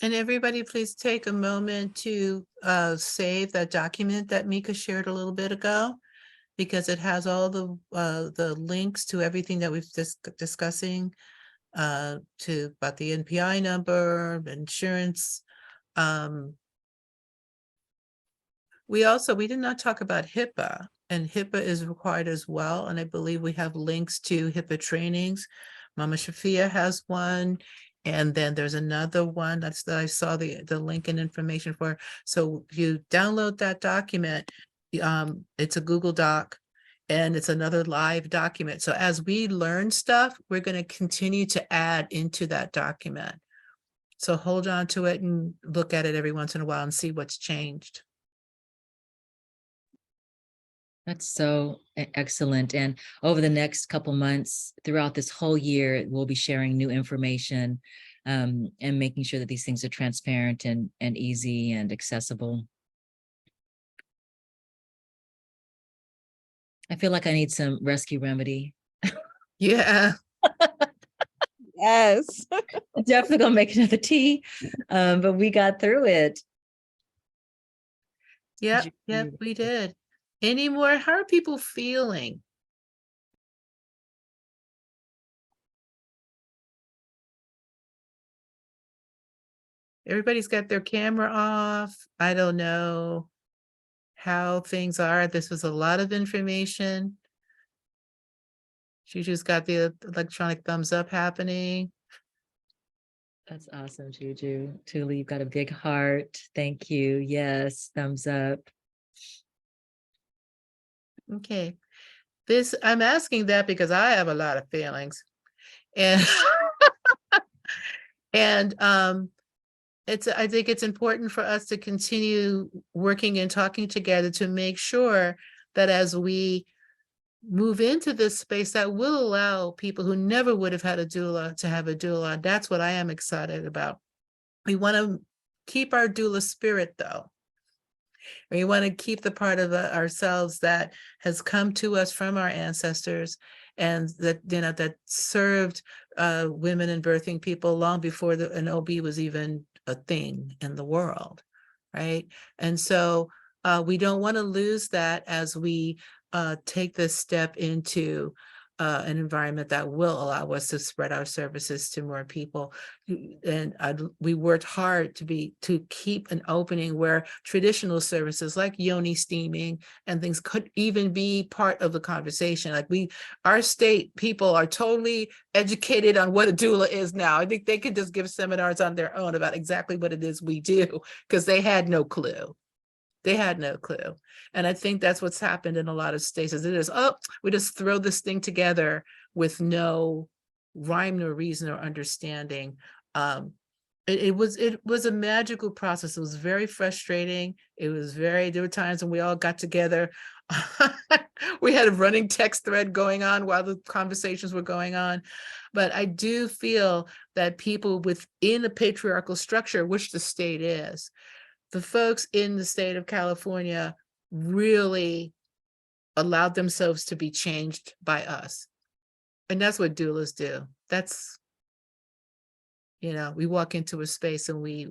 And everybody, please take a moment to save that document that Mika shared a little bit ago, because it has all the links to everything that we've discussing about the NPI number, insurance. We did not talk about HIPAA, and HIPAA is required as well. And I believe we have links to HIPAA trainings. Mama Shiphrah has one. And then there's another one that I saw the link and information for. So you download that document. It's a Google Doc, and it's another live document. So as we learn stuff, we're going to continue to add into that document. So hold on to it and look at it every once in a while and see what's changed. That's so excellent. And over the next couple months, throughout this whole year, we'll be sharing new information and making sure that these things are transparent and easy and accessible. I feel like I need some rescue remedy. Yeah. Yes. Definitely gonna make another tea, but we got through it. Yep, we did. Any more? How are people feeling? Everybody's got their camera off. I don't know how things are. This was a lot of information. Juju's got the electronic thumbs up happening. That's awesome, Juju. Tuli, you've got a big heart. Thank you. Yes, thumbs up. Okay. I'm asking that because I have a lot of feelings. And and I think it's important for us to continue working and talking together to make sure that as we move into this space that will allow people who never would have had a doula to have a doula. That's what I am excited about. We want to keep our doula spirit, though. We want to keep the part of ourselves that has come to us from our ancestors, and that, you know, that served women and birthing people long before an OB was even a thing in the world, right? And so we don't want to lose that as we take this step into an environment that will allow us to spread our services to more people. And we worked hard to keep an opening where traditional services like yoni steaming and things could even be part of the conversation. Like our state people are totally educated on what a doula is now. I think they could just give seminars on their own about exactly what it is we do, because they had no clue. They had no clue. And I think that's what's happened in a lot of states. It is, oh, we just throw this thing together with no rhyme nor reason or understanding. It was a magical process. It was very frustrating. There were times when we all got together. We had a running text thread going on while the conversations were going on. But I do feel that people within a patriarchal structure, which the state is, the folks in the state of California really allowed themselves to be changed by us. And that's what doulas do. That's, we walk into a space and we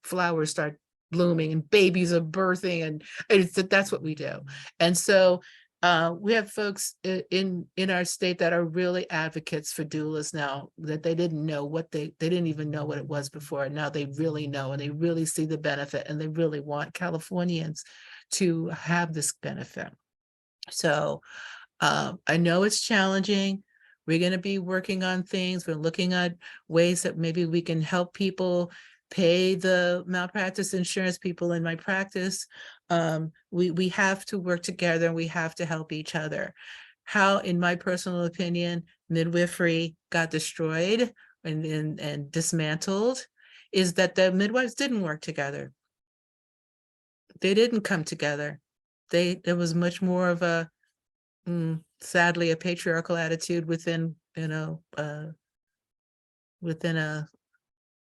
flowers start blooming and babies are birthing, and that's what we do. And so we have folks in our state that are really advocates for doulas now, that they didn't know they didn't even know what it was before. Now they really know, and they really see the benefit, and they really want Californians to have this benefit. So I know it's challenging. We're going to be working on things. We're looking at ways that maybe we can help people pay the malpractice insurance people in my practice. We have to work together, and we have to help each other. How, in my personal opinion, midwifery got destroyed and dismantled is that the midwives didn't work together. They didn't come together. There was much more of a, sadly, a patriarchal attitude within a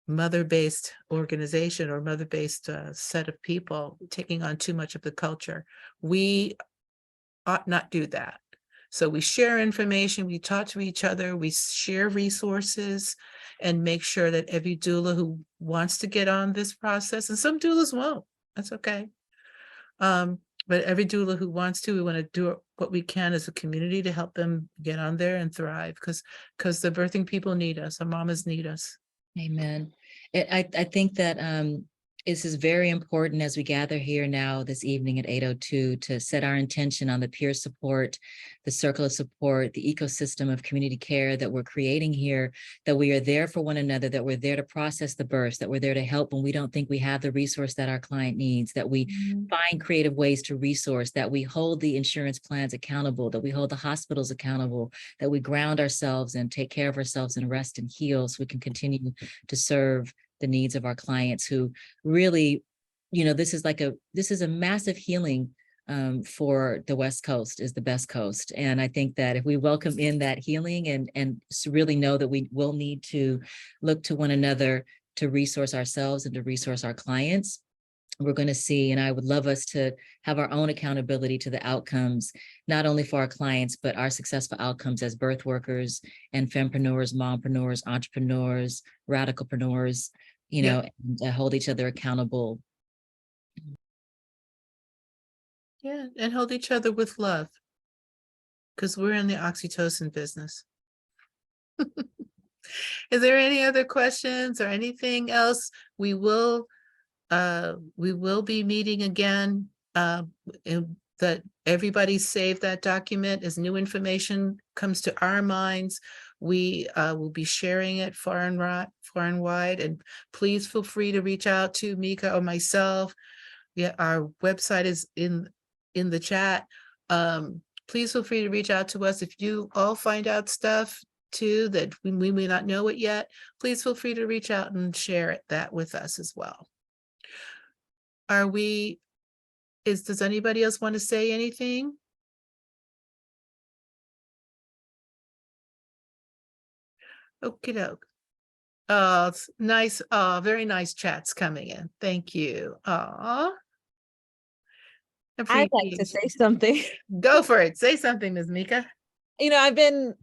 mother-based organization or mother-based set of people taking on too much of the culture. We ought not do that. So we share information, we talk to each other, we share resources, and make sure that every doula who wants to get on this process, and some doulas won't, that's okay. But every doula who wants to, we want to do what we can as a community to help them get on there and thrive, because the birthing people need us, our mamas need us. Amen. I think that this is very important as we gather here now this evening at 8:02 to set our intention on the peer support, the circle of support, the ecosystem of community care that we're creating here, that we are there for one another, that we're there to process the births, that we're there to help when we don't think we have the resource that our client needs, that we find creative ways to resource, that we hold the insurance plans accountable, that we hold the hospitals accountable, that we ground ourselves and take care of ourselves and rest and heal so we can continue to serve the needs of our clients who really, this is a massive healing for the West Coast, is the best coast. And I think that if we welcome in that healing and really know that we will need to look to one another to resource ourselves and to resource our clients, we're going to see, and I would love us to have our own accountability to the outcomes, not only for our clients, but our successful outcomes as birth workers and fempreneurs, mompreneurs, entrepreneurs, radicalpreneurs, and hold each other accountable. Yeah, and hold each other with love, because we're in the oxytocin business. Is there any other questions or anything else? We will be meeting again, that everybody save that document as new information comes to our minds. We will be sharing it far and wide, and please feel free to reach out to Mika or myself. Yeah, our website is in the chat. Please feel free to reach out to us if you all find out stuff too that we may not know it yet. Please feel free to reach out and share that with us as well. Does anybody else want to say anything? Okie doke. It's nice, very nice chats coming in. Thank you. I'd like to say something. Go for it. Say something, Ms. Mika. You know,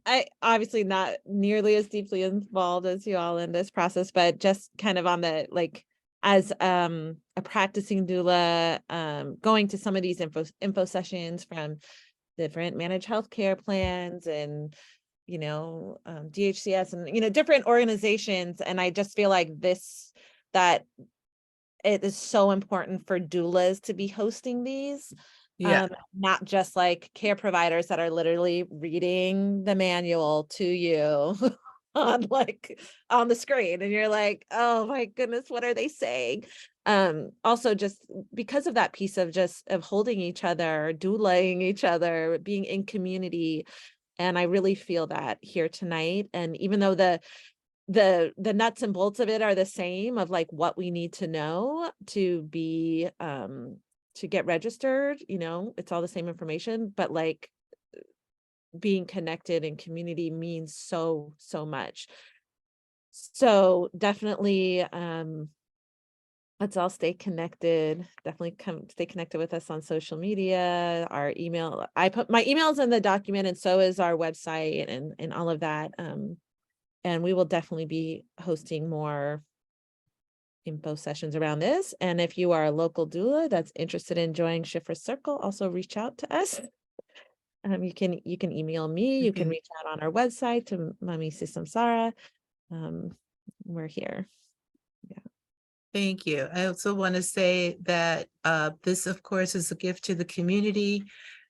I obviously not nearly as deeply involved as you all in this process, but just kind of on the, like, as a practicing doula, going to some of these info sessions from different managed healthcare plans and, you know, DHCS and, you know, different organizations. And I just feel like that it is so important for doulas to be hosting these. Yeah. Not just like care providers that are literally reading the manual to you on the screen, and you're like, oh my goodness, what are they saying? Also just because of that piece of holding each other, doulaing each other, being in community. And I really feel that here tonight. And even though the nuts and bolts of it are the same, of like what we need to know to be to get registered, you know, it's all the same information, but like being connected in community means so much. So definitely let's all stay connected. Definitely stay connected with us on social media. Our email, I put my emails in the document, and so is our website and all of that. And we will definitely be hosting more info sessions around this. And if you are a local doula that's interested in joining Shiphrah Circle, also reach out to us. You can email me, you can reach out on our website to Mami Samsara. We're here. Yeah. Thank you. I also want to say that this, of course, is a gift to the community,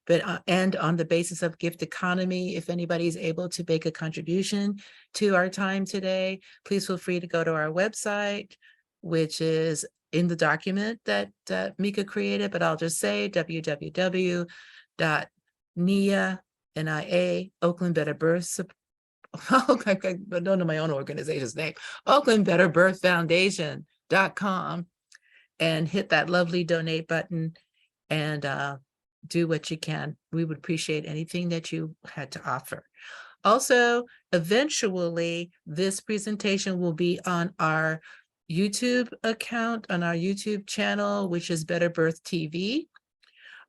but and on the basis of gift economy, if anybody is able to make a contribution to our time today, please feel free to go to our website, which is in the document that Mika created, but I'll just say www.nia, N-I-A, Oakland Better Birth, I don't know my own organization's name, Oakland Better Birth Foundation.com, and hit that lovely donate button and do what you can. We would appreciate anything that you had to offer. Also, eventually, this presentation will be on our YouTube account, on our YouTube channel, which is Better Birth TV.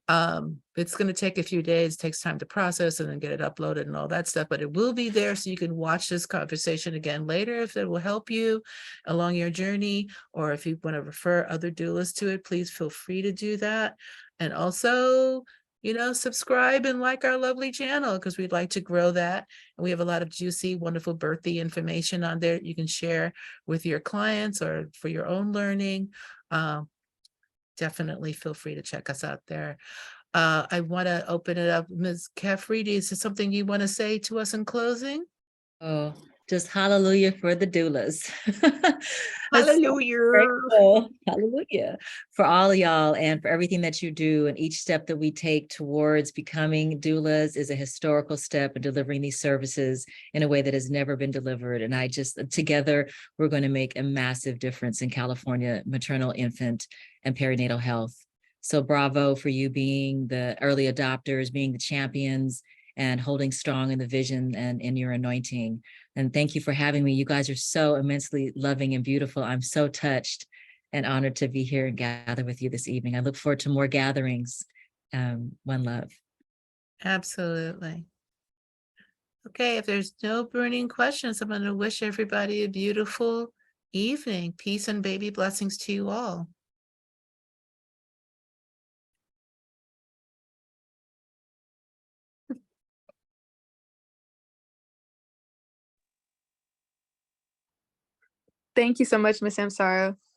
It's going to take a few days, it takes time to process and then get it uploaded and all that stuff, but it will be there so you can watch this conversation again later if it will help you along your journey, or if you want to refer other doulas to it, please feel free to do that. And also, you know, subscribe and like our lovely channel, because we'd like to grow that. And we have a lot of juicy, wonderful birthday information on there you can share with your clients or for your own learning. Definitely feel free to check us out there. I want to open it up. Ms. Cafferty, is there something you want to say to us in closing? Oh, just hallelujah for the doulas. Hallelujah. Grateful, hallelujah, for all y'all and for everything that you do. And each step that we take towards becoming doulas is a historical step in delivering these services in a way that has never been delivered. And together, we're going to make a massive difference in California maternal, infant, and perinatal health. So bravo for you being the early adopters, being the champions, and holding strong in the vision and in your anointing. And thank you for having me. You guys are so immensely loving and beautiful. I'm so touched and honored to be here and gather with you this evening. I look forward to more gatherings. One love. Absolutely. Okay, if there's no burning questions, I'm going to wish everybody a beautiful evening. Peace and baby blessings to you all. Thank you so much, Ms. Samsara.